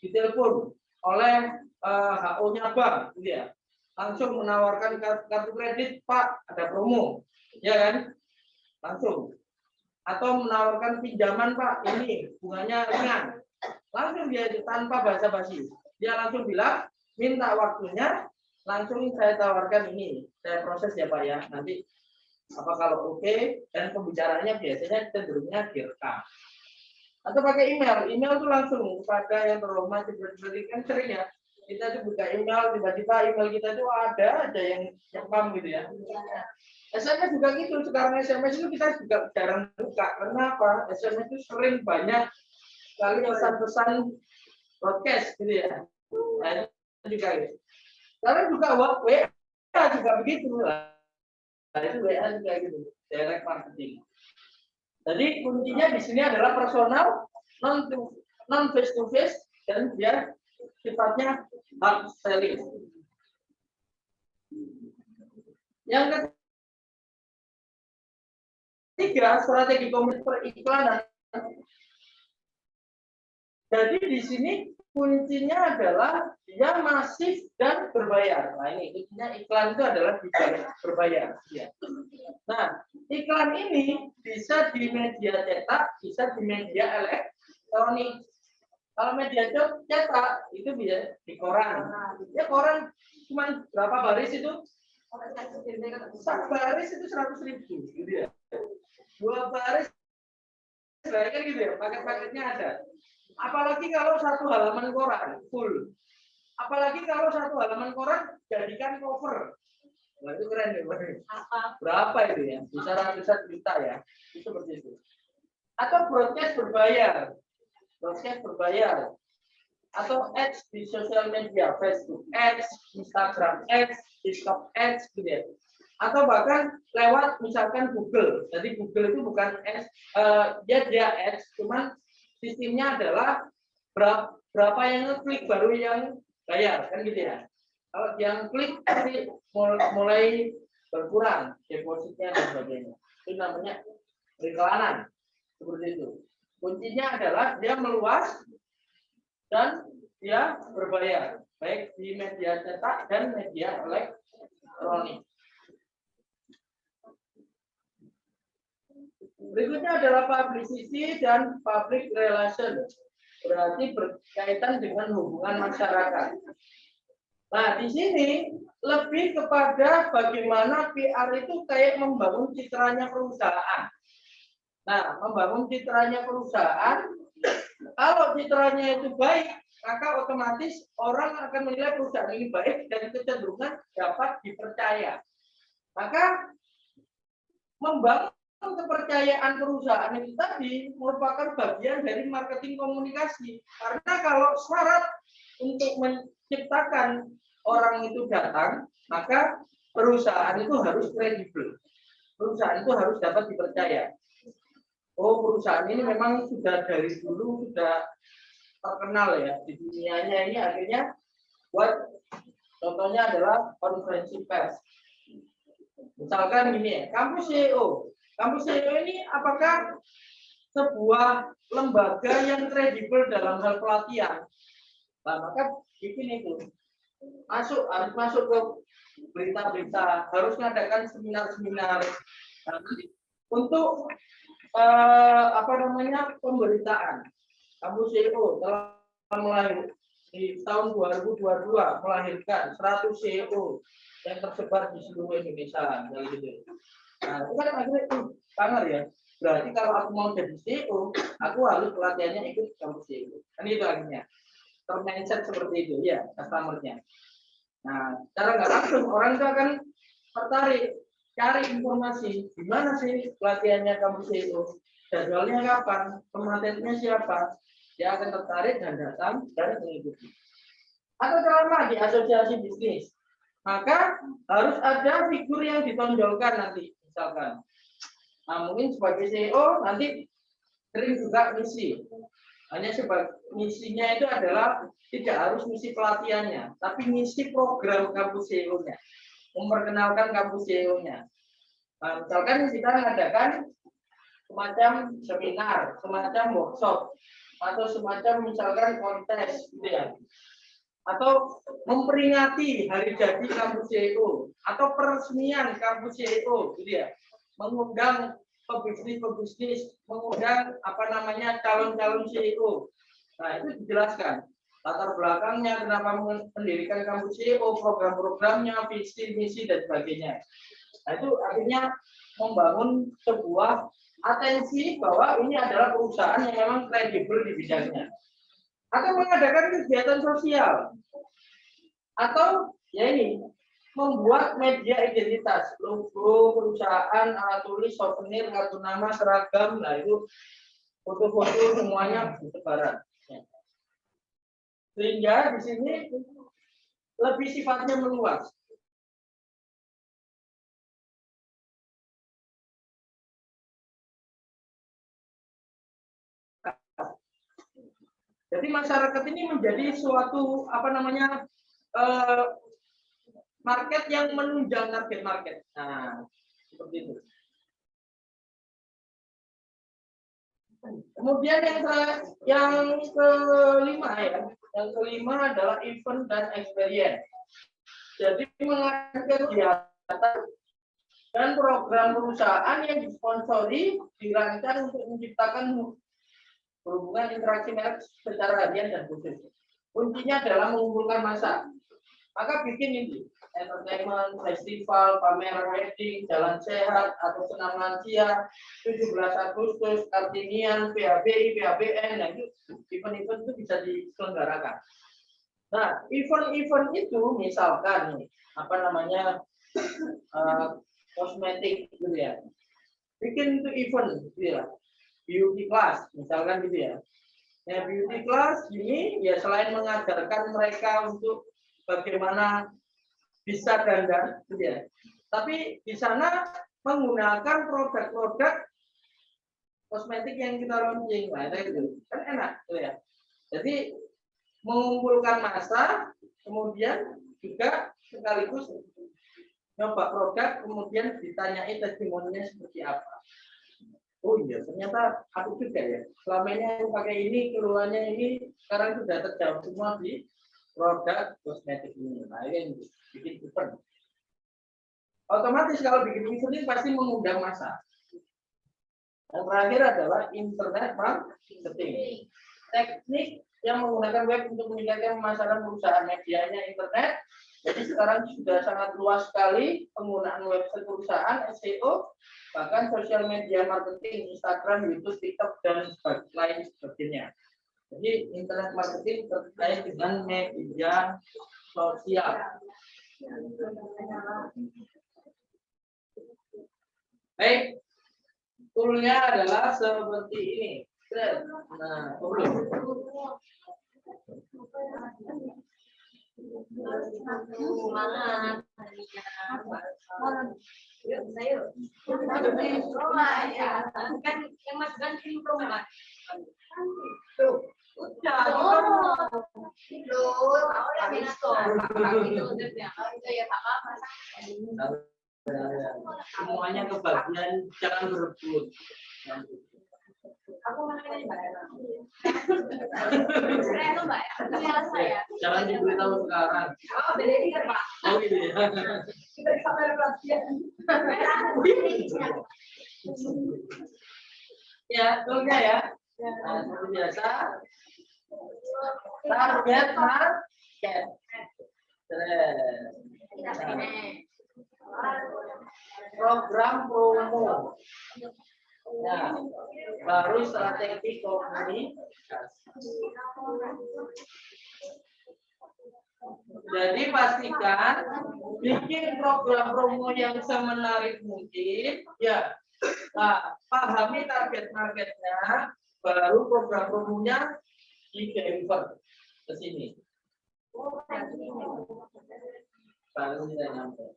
C: ditelepon oleh HO-nya bank, gitu ya. Langsung menawarkan kartu kredit, Pak, ada promo, ya kan? Langsung. Atau menawarkan pinjaman, Pak, ini bunganya ringan. Langsung dia itu tanpa basa-basi. Dia langsung bilang, minta waktunya, langsung saya tawarkan ini. Saya proses ya, Pak ya. Nanti apa kalau oke, dan pembicaraannya biasanya cenderungnya direkam. Atau pakai email. Email itu langsung kepada yang terhormat, seperti kan sering ya. Kita tuh buka email, tiba-tiba email kita tuh ada yang spam gitu ya. SMS juga gitu. Sekarang SMS itu kita juga jarang buka. Karena apa? SMS itu sering banyak sekali pesan-pesan broadcast gitu ya. Nah, itu juga gitu. Sekarang juga WA juga begitu. Nah, itu WA juga gitu. Direct marketing. Jadi kuncinya di sini adalah personal, non face to face, dan dia sifatnya hard selling. Yang ketiga, strategi komunikasi periklanan. Jadi di sini kuncinya adalah dia masif dan berbayar. Nah ini kuncinya iklan itu adalah berbayar. Ya. Nah iklan ini bisa di media cetak, bisa di media elektronik. Kalau media cetak itu bisa di koran. Ya koran cuma berapa baris itu? Satu baris itu 100.000, gitu ya. 2 baris, kan gitu ya. Paket-paketnya ada. Apalagi kalau satu halaman koran full. Apalagi kalau satu halaman koran jadikan cover. Nah, itu keren ya. Berapa itu ya? Bisa ratusan juta ya. Itu seperti itu. Atau broadcast berbayar. Broadcast berbayar. Atau ads di sosial media, Facebook ads, Instagram ads, TikTok ads gitu ya. Atau bahkan lewat misalkan Google. Jadi Google itu bukan ads, dia ads, cuman sistemnya adalah berapa yang klik baru yang bayar kan gitu ya. Kalau yang klik pasti mulai berkurang depositnya dan sebagainya. Itu namanya periklanan seperti itu. Kuncinya adalah dia meluas dan dia berbayar baik di media cetak dan media elektronik. Berikutnya adalah publicity dan public relation. Berarti berkaitan dengan hubungan masyarakat. Nah, di sini lebih kepada bagaimana PR itu kayak membangun citranya perusahaan. Nah, membangun citranya perusahaan, kalau citranya itu baik, maka otomatis orang akan menilai perusahaan ini baik dan kecenderungan dapat dipercaya. Maka membangun kepercayaan perusahaan itu tadi merupakan bagian dari marketing komunikasi. Karena kalau syarat untuk menciptakan orang itu datang, maka perusahaan itu harus kredibel. Perusahaan itu harus dapat dipercaya. Oh, perusahaan ini memang sudah dari dulu sudah terkenal ya di dunianya ini, akhirnya buat contohnya adalah konferensi pers. Misalkan gini ya, kampus CEO. Kampus CEO ini apakah sebuah lembaga yang kredibel dalam hal pelatihan? Nah, maka bikin itu. Harus masuk ke berita-berita, harus mengadakan seminar-seminar. Nah, untuk apa namanya pemberitaan. Kampus CEO telah melahirkan di tahun 2022 melahirkan 100 CEO yang tersebar di seluruh Indonesia, gitu. Nah, itu kan akhirnya sangat ya. Berarti kalau aku mau jadi CEO, aku harus pelatihannya ikut kampus CEO. Kan itu akhirnya. Termindset seperti itu ya, customer-nya. Nah, cara nggak langsung orang itu akan tertarik cari informasi di mana sih pelatihannya kampus CEO, jadwalnya kapan, pematennya siapa, dia akan tertarik dan datang dan mengikuti. Atau selama di asosiasi bisnis, maka harus ada figur yang ditonjolkan nanti, misalkan. Nah, mungkin sebagai CEO nanti sering juga misi. Hanya sebagai misinya itu adalah tidak harus misi pelatihannya, tapi misi program kampus CEO-nya, memperkenalkan kampus CEO-nya. Nah, misalkan kita mengadakan semacam seminar, semacam workshop, atau semacam misalkan kontes, gitu ya. Atau memperingati hari jadi kampus CEO, atau peresmian kampus CEO, gitu ya. Mengundang pebisnis, mengundang apa namanya calon-calon CEO. Nah, itu dijelaskan latar belakangnya, kenapa mendirikan kampus CEO, program-programnya, visi, misi dan sebagainya. Nah, itu akhirnya membangun sebuah atensi bahwa ini adalah perusahaan yang memang kredibel di bidangnya. Atau mengadakan kegiatan sosial. Atau ya ini membuat media identitas, logo perusahaan, alat tulis, souvenir, kartu nama, seragam, nah itu foto-foto semuanya bertebaran. Sehingga di sini lebih sifatnya meluas. Jadi masyarakat ini menjadi suatu apa namanya market yang menunjang target market. Nah, seperti itu. Kemudian yang kelima ya, yang kelima adalah event dan experience. Jadi mengadakan kegiatan dan program perusahaan yang disponsori dirancang untuk menciptakan berhubungan interaksi merek secara harian dan khusus. Kuncinya adalah mengumpulkan massa. Maka bikin ini entertainment, festival, pameran wedding, jalan sehat, atau senam lansia, 17 Agustus, Kartinian, PHBI, PHBN, nah itu event-event itu bisa diselenggarakan. Nah, event-event itu misalkan nih, apa namanya kosmetik gitu ya, bikin itu event gitu ya, beauty class misalkan gitu ya. Nah, beauty class ini ya selain mengajarkan mereka untuk bagaimana bisa dandan, gitu ya. Tapi di sana menggunakan produk-produk kosmetik yang kita launching, nah itu kan enak, gitu ya. Jadi mengumpulkan massa, kemudian juga sekaligus nyoba produk, kemudian ditanyai testimoninya seperti apa. Oh iya, ternyata aku juga ya. Selama ini aku pakai ini, keluarnya ini, sekarang sudah terjawab semua di produk kosmetik ini. Nah, ini bikin event. Otomatis kalau bikin event ini pasti mengundang massa. Yang terakhir adalah internet marketing. Teknik yang menggunakan web untuk meningkatkan pemasaran perusahaan, medianya internet. Jadi sekarang sudah sangat luas sekali penggunaan website perusahaan, SEO, bahkan sosial media marketing, Instagram, YouTube, TikTok, dan lain sebagainya. Jadi internet marketing terkait dengan media sosial. Baik, toolnya adalah seperti ini. Nah,
B: Kan yang Mas ganti promo.
C: semuanya kebagian, jangan berebut.
B: Aku makan Mbak. Mbak ya.
C: Jangan diberitahu sekarang.
B: Oh, beda dia, Pak.
C: Oh gitu ya.
B: Kita bisa pelatihan.
C: Ya, toolnya ya. Nah, seperti biasa. Target market. Program promo. Ya, baru strategi komunikasi. Jadi pastikan bikin program promo yang semenarik mungkin, ya. Nah, pahami target marketnya, baru program promonya di-deliver ke sini. Baru kita nyampe.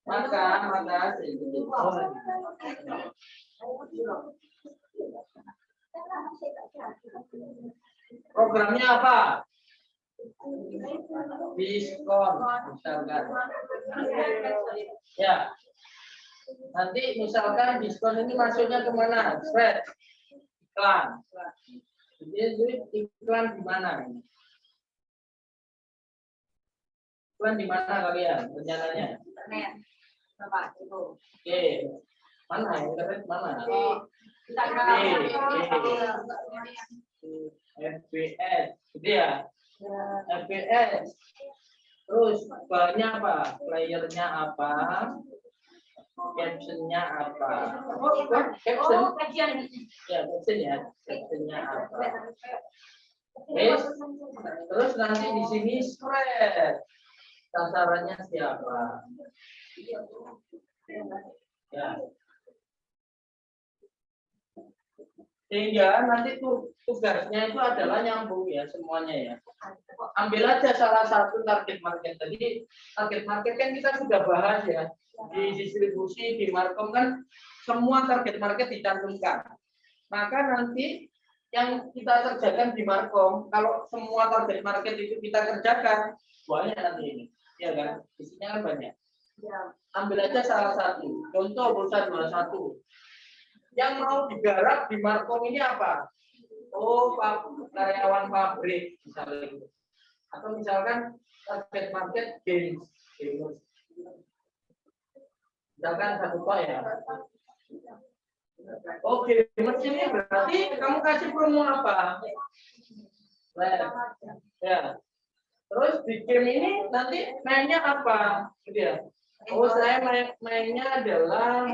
C: Maka programnya apa? Diskon, misalkan. Ya. Nanti misalkan diskon ini masuknya kemana? Spread, iklan. Jadi iklan di mana? Iklan di mana kalian rencananya? Oke. Mana internet mana? FBS, gitu ya. FBS. Terus banyak apa? Playernya apa? Captionnya apa? Caption. Ya, caption ya. Captionnya apa? Terus nanti di sini spread. Sasarannya siapa? Ya. Sehingga nanti tugasnya itu adalah nyambung ya semuanya ya. Ambil aja salah satu target market tadi. Target market kan kita sudah bahas ya. Di distribusi, di markom kan semua target market dicantumkan. Maka nanti yang kita kerjakan di markom, kalau semua target market itu kita kerjakan, banyak nanti ini. Ya kan? Isinya kan banyak. Ambil aja salah satu. Contoh pulsa 21. Yang mau digarap di markom ini apa? Oh, karyawan pabrik misalnya. Atau misalkan target market games. Misalkan satu pak ya. Oke, ini berarti kamu kasih promo apa? Ya. Terus di game ini nanti mainnya apa? Gitu ya. Oh, saya mainnya adalah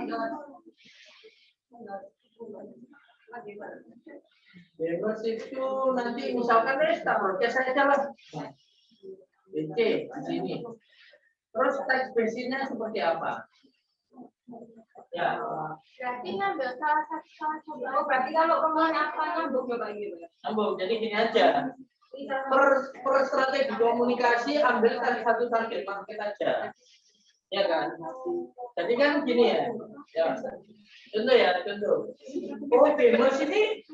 C: gamers itu nanti misalkan Star Broadcast saja lah. BC di sini. Terus teks basic-nya seperti apa? Ya.
B: Berarti ngambil salah satu. Oh, berarti kalau kemana apa nyambung coba gitu.
C: Nyambung. Jadi gini aja. Per strategi komunikasi ambil satu target market aja. Ya kan? Jadi kan gini ya. Ya. Contoh. Oh, gamers ini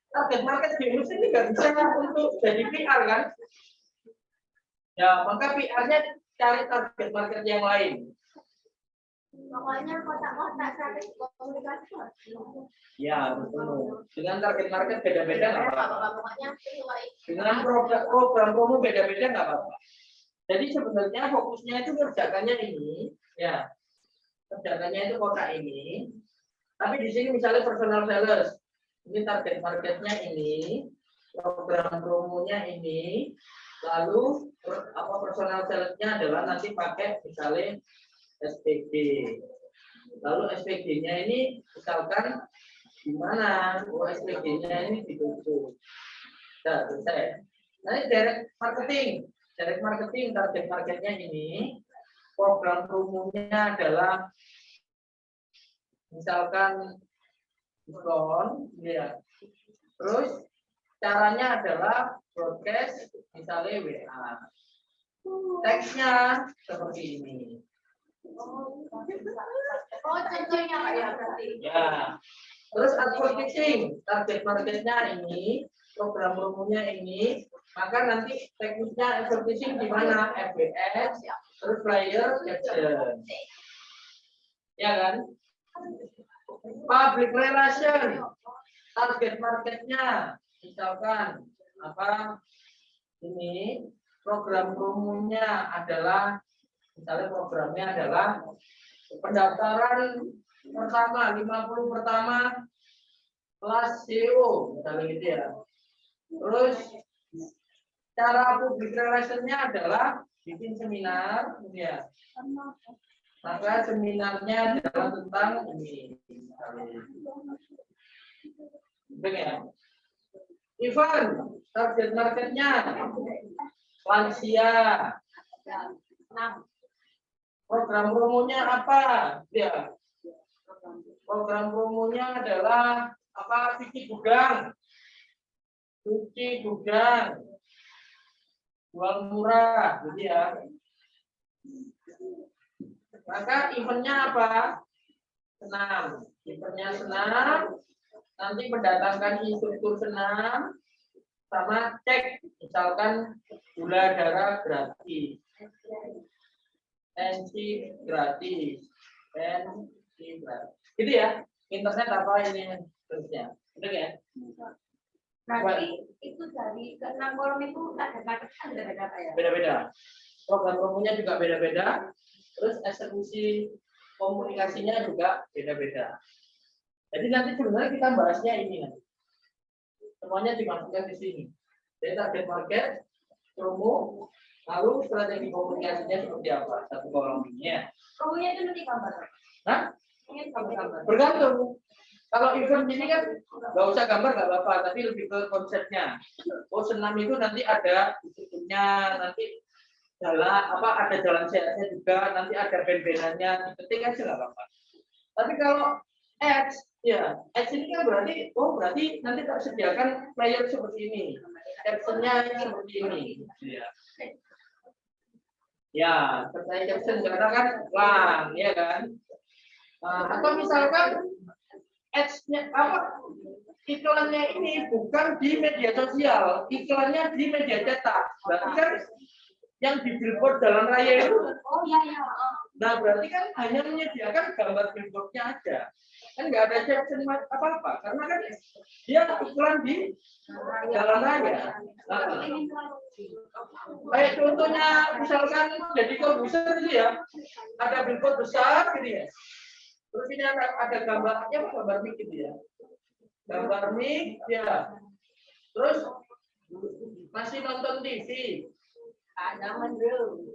C: target market gamers ini nggak bisa untuk jadi PR kan? Ya, maka PR-nya cari target market yang lain.
B: Pokoknya kotak-kotak strategi komunikasi.
C: Ya, betul. Dengan target market beda-beda nggak apa-apa.
B: Pokoknya
C: Dengan program promo beda-beda nggak apa-apa. Jadi sebenarnya fokusnya itu kerjakannya ini, ya. Kerjakannya itu kotak ini. Tapi di sini misalnya personal sales, ini target marketnya ini, program promonya ini, lalu personal salesnya adalah nanti pakai misalnya SPG. Lalu SPG-nya ini misalkan di mana? Oh, SPG-nya ini ditutup. Nah, selesai. Nanti direct marketing target marketnya ini, program promonya adalah misalkan diskon, ya. Terus caranya adalah broadcast, misalnya WA. Teksnya seperti ini.
B: Oh, contohnya ya berarti.
C: Ya. Terus advertising, target marketnya ini, program promonya ini, maka nanti teknisnya advertising di mana? FBS, terus flyer, caption. Ya kan? Public relation, target marketnya, misalkan apa? Ini program promonya adalah, misalnya programnya adalah pendaftaran pertama, 50 pertama kelas CEO, misalnya gitu ya. Terus cara public relation-nya adalah bikin seminar, ya. Maka seminarnya adalah tentang ini. Ya. Event, target marketnya lansia. Program promonya apa? Ya. Program promonya adalah apa? Cuci gudang, jual murah, gitu ya. Maka eventnya apa? Senam. Eventnya senam. Nanti mendatangkan instruktur senam sama cek, misalkan gula darah gratis, tensi gratis, gitu ya. Internet apa ini terusnya, betul ya?
B: Berarti itu dari ke-6 kolom itu ada marketing beda-beda ya?
C: Beda-beda. Program promonya juga beda-beda. Terus eksekusi komunikasinya juga beda-beda. Jadi nanti sebenarnya kita bahasnya ini nanti. Semuanya dimasukkan di sini. Jadi target market, promo, lalu strategi komunikasinya seperti apa? Satu kolom ini ya.
B: Promonya itu nanti gambar.
C: Hah?
B: Ini gambar.
C: Bergantung. Kalau event ini kan nggak usah gambar nggak apa-apa, tapi lebih ke konsepnya. Oh senam itu nanti ada institutnya, nanti jalan apa ada jalan sehatnya juga, nanti ada band-bandannya, penting aja nggak apa-apa. Tapi kalau ads, ya ads ini kan berarti, oh berarti nanti tak sediakan player seperti ini, captionnya seperti ini. Ya, terkait caption karena kan lang, ya kan. Atau misalkan ads-nya apa iklannya ini bukan di media sosial, iklannya di media cetak. Berarti kan yang di billboard jalan raya itu.
B: Oh iya iya.
C: Nah berarti kan hanya menyediakan gambar billboardnya aja, kan nggak ada caption apa-apa, karena kan dia iklan di jalan raya. Kayak contohnya misalkan jadi komputer itu ya, ada billboard besar gitu ya. Terus ini ada gambarnya, gambar mic gitu ya. Gambar mic ya. Terus masih nonton TV.
B: Ada mendung.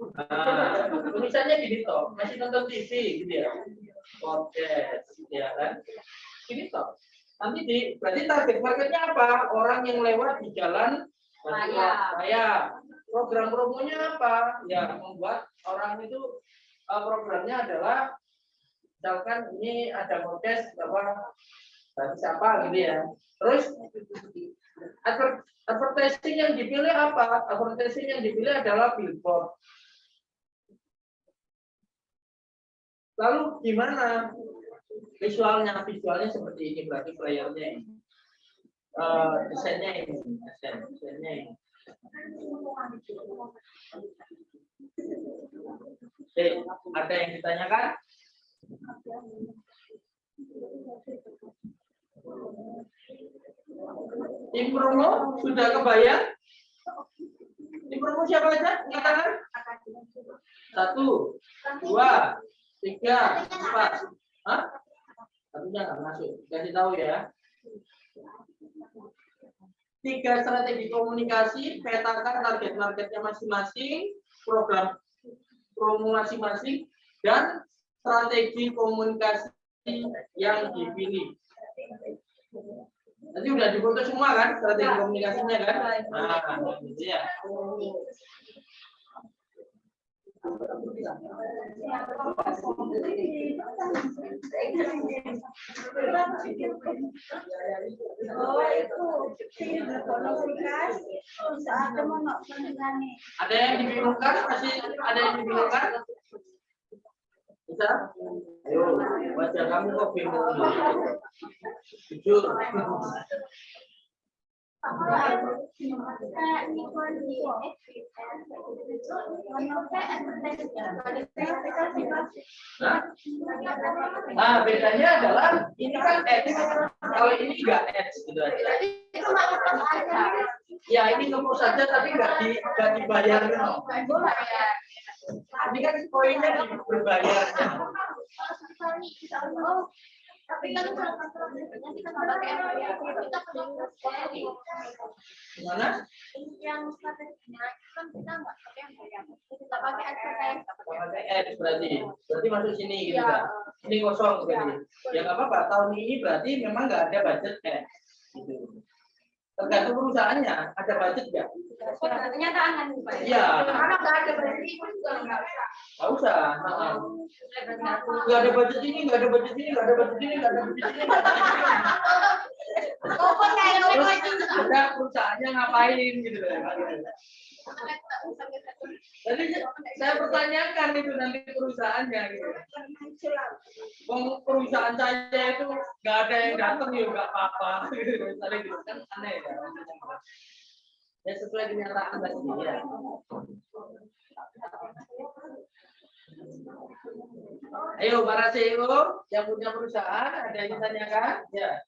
C: Tulisannya gini toh, masih nonton TV gitu ya. Podcast ya kan. Ini toh. Nanti berarti target marketnya apa? Orang yang lewat di jalan raya. Program promonya apa? Ya membuat orang itu programnya adalah misalkan ini ada podcast apa siapa gitu ya. Terus advertising yang dipilih apa? Advertising yang dipilih adalah billboard. Lalu gimana visualnya? Visualnya seperti ini, berarti playernya ini. Desainnya ini, desainnya ini. Oke, ada yang ditanyakan? Tim promo sudah kebayang? Tim promo siapa aja? Katakan. 1, 2, 3, 4. Hah? Satunya nggak masuk. Kasih tahu ya. 3 strategi komunikasi, petakan target marketnya masing-masing, program promo masing-masing, dan strategi komunikasi yang dipilih. Nanti udah difoto semua kan strategi komunikasinya kan? Nah, gitu ya. Ada yang dibingungkan? Masih ada yang dibingungkan? Bisa? Ayo, wajah kamu kok bingung? Jujur. Nah, bedanya adalah ini kan ads, kalau ini enggak ads gitu aja. Ya ini nemu saja tapi nggak dibayar. Ini kan poinnya di berbayarnya.
B: Tapi kan kalau kita pakai kita
C: Gimana?
B: yang strateginya kan kita nggak pakai yang bayar, kita pakai advertise.
C: Pakai ads berarti masuk sini gitu kan? Ini kosong berarti. Ya nggak apa-apa. Tahun ini berarti memang nggak ada budget ads. Gitu. Tergantung perusahaannya, ada budget nggak?
B: Kenyataan kan Pak?
C: Iya.
B: Karena nggak ada budget itu juga nggak usah.
C: Nggak usah. Nggak ada budget ini, nggak ada budget ini, nggak ada budget ini, nggak ada budget ini. Terus ada perusahaannya ngapain gitu kan? Jadi saya pertanyakan itu nanti perusahaannya gitu. Perusahaan saya itu nggak ada yang datang ya nggak apa-apa gitu. Misalnya gitu kan aneh ya. Ya sesuai kenyataan tadi ya. Ayo para CEO yang punya perusahaan ada yang ditanyakan? Ya.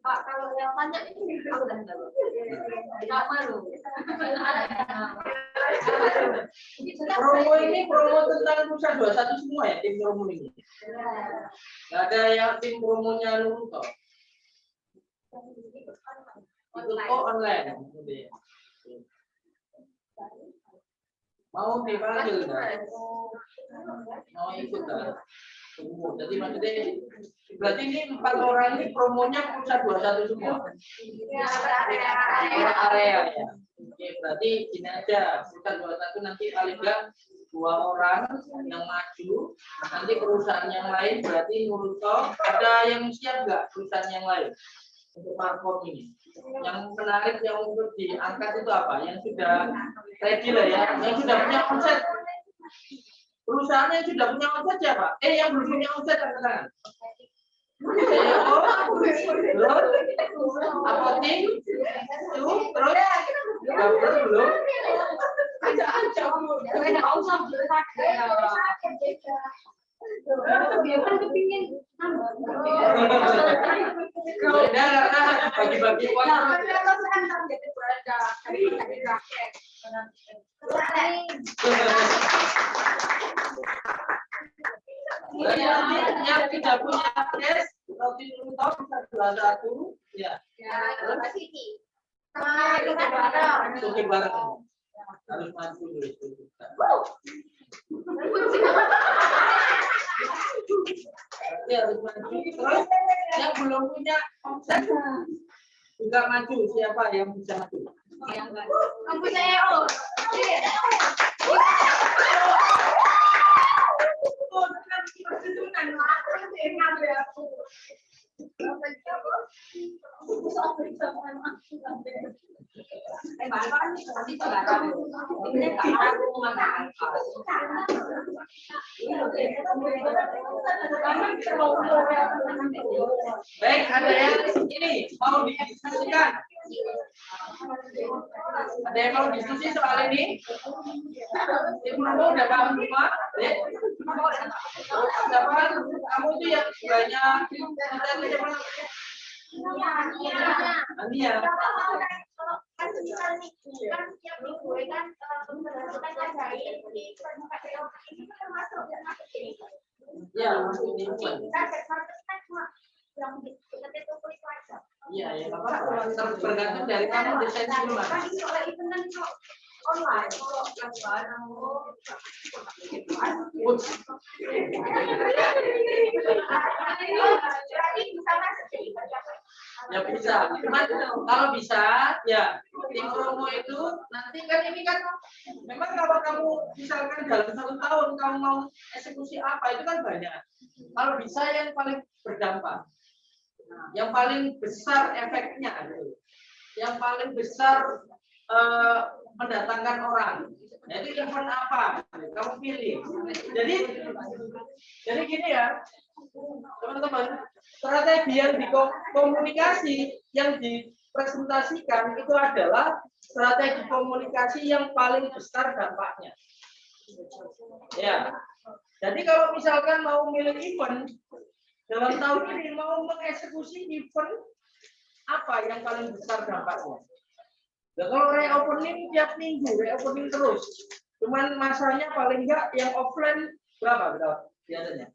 B: Pak, kalau yang tanya ini udah nggak malu.
C: Promo ini promo tentang Nusa 21 semua ya tim promo ini. Nggak ada yang tim promonya Nusa. Itu kok online. Mau dipanggil kan? Mau ikut kan? Jadi maksudnya berarti ini 4 orang ini promonya Nusa 21 semua. Area ya. Oke, berarti ini aja Nusa 21 nanti paling enggak 2 orang yang maju. Nanti perusahaan yang lain berarti Nuruto ada yang siap nggak perusahaan yang lain untuk markom ini? Yang menarik yang untuk diangkat itu apa? Yang sudah ready lah ya, yang sudah punya omset. Perusahaan yang sudah punya omset siapa? Yang belum punya omset angkat tangan. Terus apoting, terus belum. Bagi-bagi uang. Yang tidak punya cash, roti Nusa 21 ya. Oke bareng. Harus maju dulu. Ya, harus maju. Terus yang belum punya omset juga maju. Siapa yang bisa maju?
B: Kamu CEO.
C: Baik, ada yang ini mau didiskusikan? Ada yang mau diskusi soal ini? Ibu udah paham semua? Kamu tuh yang banyak Ania.
B: Kan semisal nih, kan tiap minggu kan kita ngajarin di permukaan ini kan masuk ini.
C: Ya, masuk ini.
B: Kita kan cuma yang kita itu tulis aja.
C: Iya, ya apa-apa. Tergantung dari kamu desain dulu.
B: Kan itu oleh event kan itu online. Kalau yang barang
C: ya bisa. Cuman kalau bisa, ya tim promo itu nanti kan ini kan memang kalau kamu misalkan dalam 1 tahun kamu mau eksekusi apa itu kan banyak. Kalau bisa yang paling berdampak, yang paling besar efeknya, yang paling besar mendatangkan orang. Jadi event apa? Kamu pilih. Jadi gini ya, teman-teman, strategi yang dikomunikasi yang dipresentasikan itu adalah strategi komunikasi yang paling besar dampaknya. Ya. Jadi kalau misalkan mau milih event dalam tahun ini mau mengeksekusi event apa yang paling besar dampaknya? Nah, kalau reopening tiap minggu, reopening terus, cuman masanya paling enggak yang offline berapa biasanya?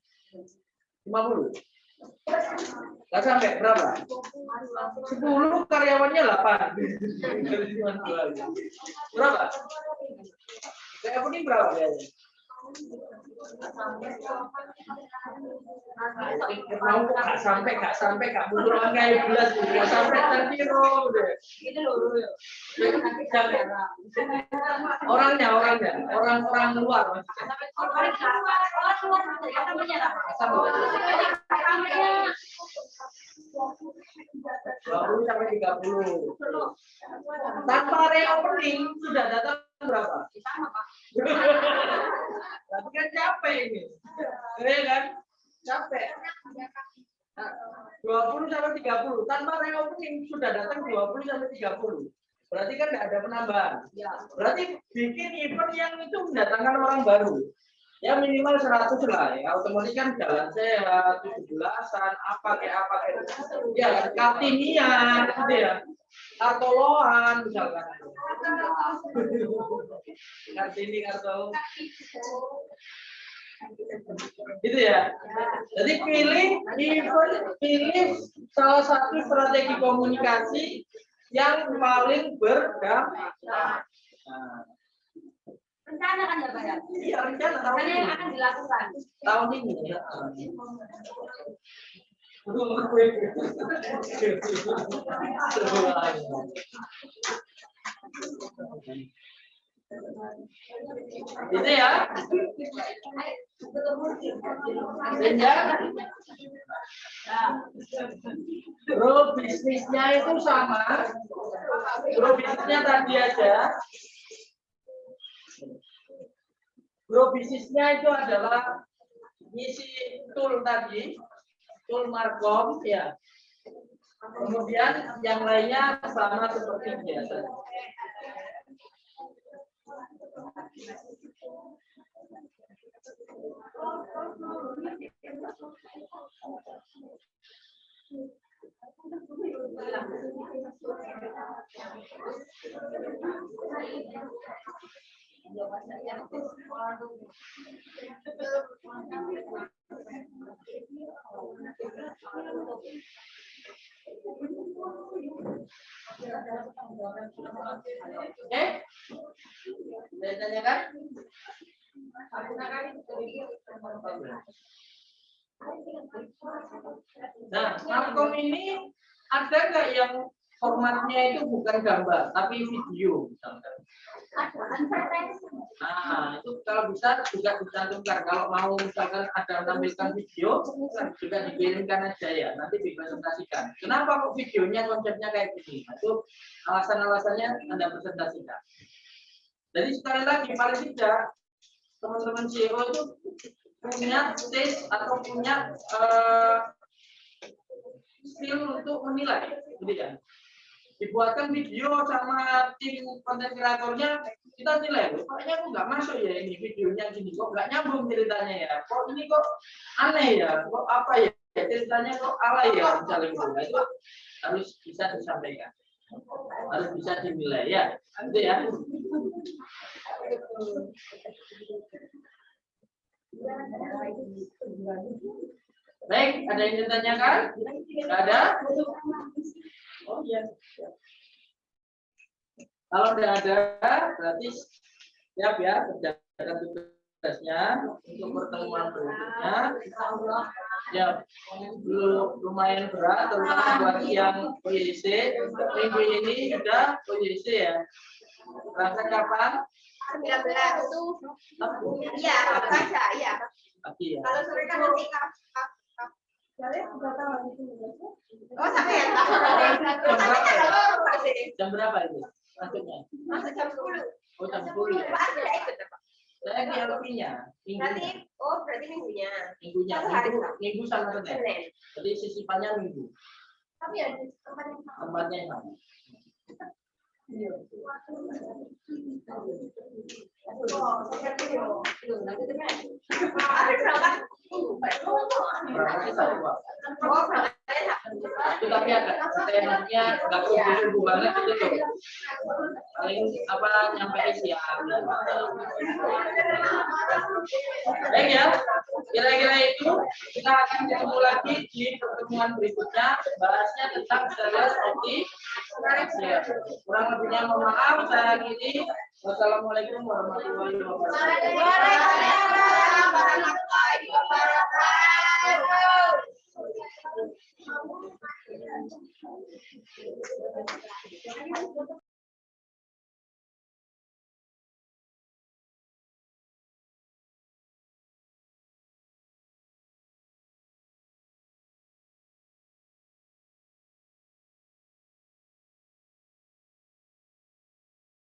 C: 50. Nggak sampai berapa? 10 karyawannya 8. Berapa? Reopening berapa biasanya? Mau nggak sampai nggak mundur kayak bulan nggak sampai terkiro deh.
B: Itu loh.
C: Orang luar. Sampai 30. Tanpa reopening sudah datang berapa? Tapi kan capek ini, ya kan? Capek. 20 sampai 30. Tanpa reopening sudah datang 20 sampai 30. Berarti kan tidak ada penambahan. Berarti bikin event yang itu mendatangkan orang baru. Ya minimal 100 lah ya. Otomatis kan jalan sehat, 17-an, apa kayak. Ya Kartinian, gitu ya. Kartoloan misalkan. Kartini, Kartolo. Gitu ya. Jadi pilih salah satu strategi komunikasi yang paling berdampak.
B: Rencana kan ya Pak ya?
C: Iya, rencana tahun
B: Rencana
C: ini.
B: yang akan dilakukan.
C: Tahun ini ya. Gitu ya. Sehingga grup bisnisnya itu sama. Grup bisnisnya tadi aja. Grup bisnisnya itu adalah ngisi tool tadi, tool Markom ya. Kemudian yang lainnya sama seperti biasa. Oke? Biasanya kan? Nah, Markom ini ada nggak yang formatnya itu bukan gambar, tapi video misalkan? Nah, itu kalau bisa juga dicantumkan. Kalau mau misalkan ada menampilkan video, juga dikirimkan aja ya. Nanti dipresentasikan. Kenapa kok videonya konsepnya kayak gini? Nah, itu alasan-alasannya Anda presentasikan. Jadi sekali lagi, paling tidak teman-teman CEO itu punya stage atau punya skill untuk menilai, gitu ya. Dibuatkan video sama tim konten kreatornya, kita nilai, kayaknya kok nggak masuk ya ini videonya gini, kok nggak nyambung ceritanya ya, kok ini kok aneh ya, kok apa ya, ceritanya kok alay ya, misalnya gitu. Nah, itu harus bisa disampaikan, harus bisa dinilai ya, gitu ya. Baik, ada yang ditanyakan? Nggak ada? Oh iya. Kalau tidak ada, berarti siap ya kerjakan tugasnya untuk pertemuan berikutnya. Ya, lumayan berat, terutama buat yang OYC. Minggu ini sudah OYC ya. Berangkat kapan?
B: 19 itu. Iya, baca ya.
C: Pagi ya.
B: Kalau sore kan nanti oh sampai ya.
C: Jam berapa itu? Masuknya?
B: Masuk jam 10.
C: Oh, jam 10. Saya dialoginya.
B: Berarti, oh berarti minggunya.
C: Minggunya. Minggu sama Senin. Jadi sisipannya minggu.
B: Tapi ya di
C: Tempatnya yang sama. Berapa sih satu, Pak? Itu tapi agak maksudnya nggak perlu banget gitu loh. Paling apa nyampe siang. Baik ya, kira-kira itu kita akan ketemu lagi di pertemuan berikutnya, bahasnya tentang serial optik. Ya, kurang lebihnya mohon maaf, saya akhiri. Wassalamualaikum warahmatullahi wabarakatuh.
B: Waalaikumsalam warahmatullahi wabarakatuh.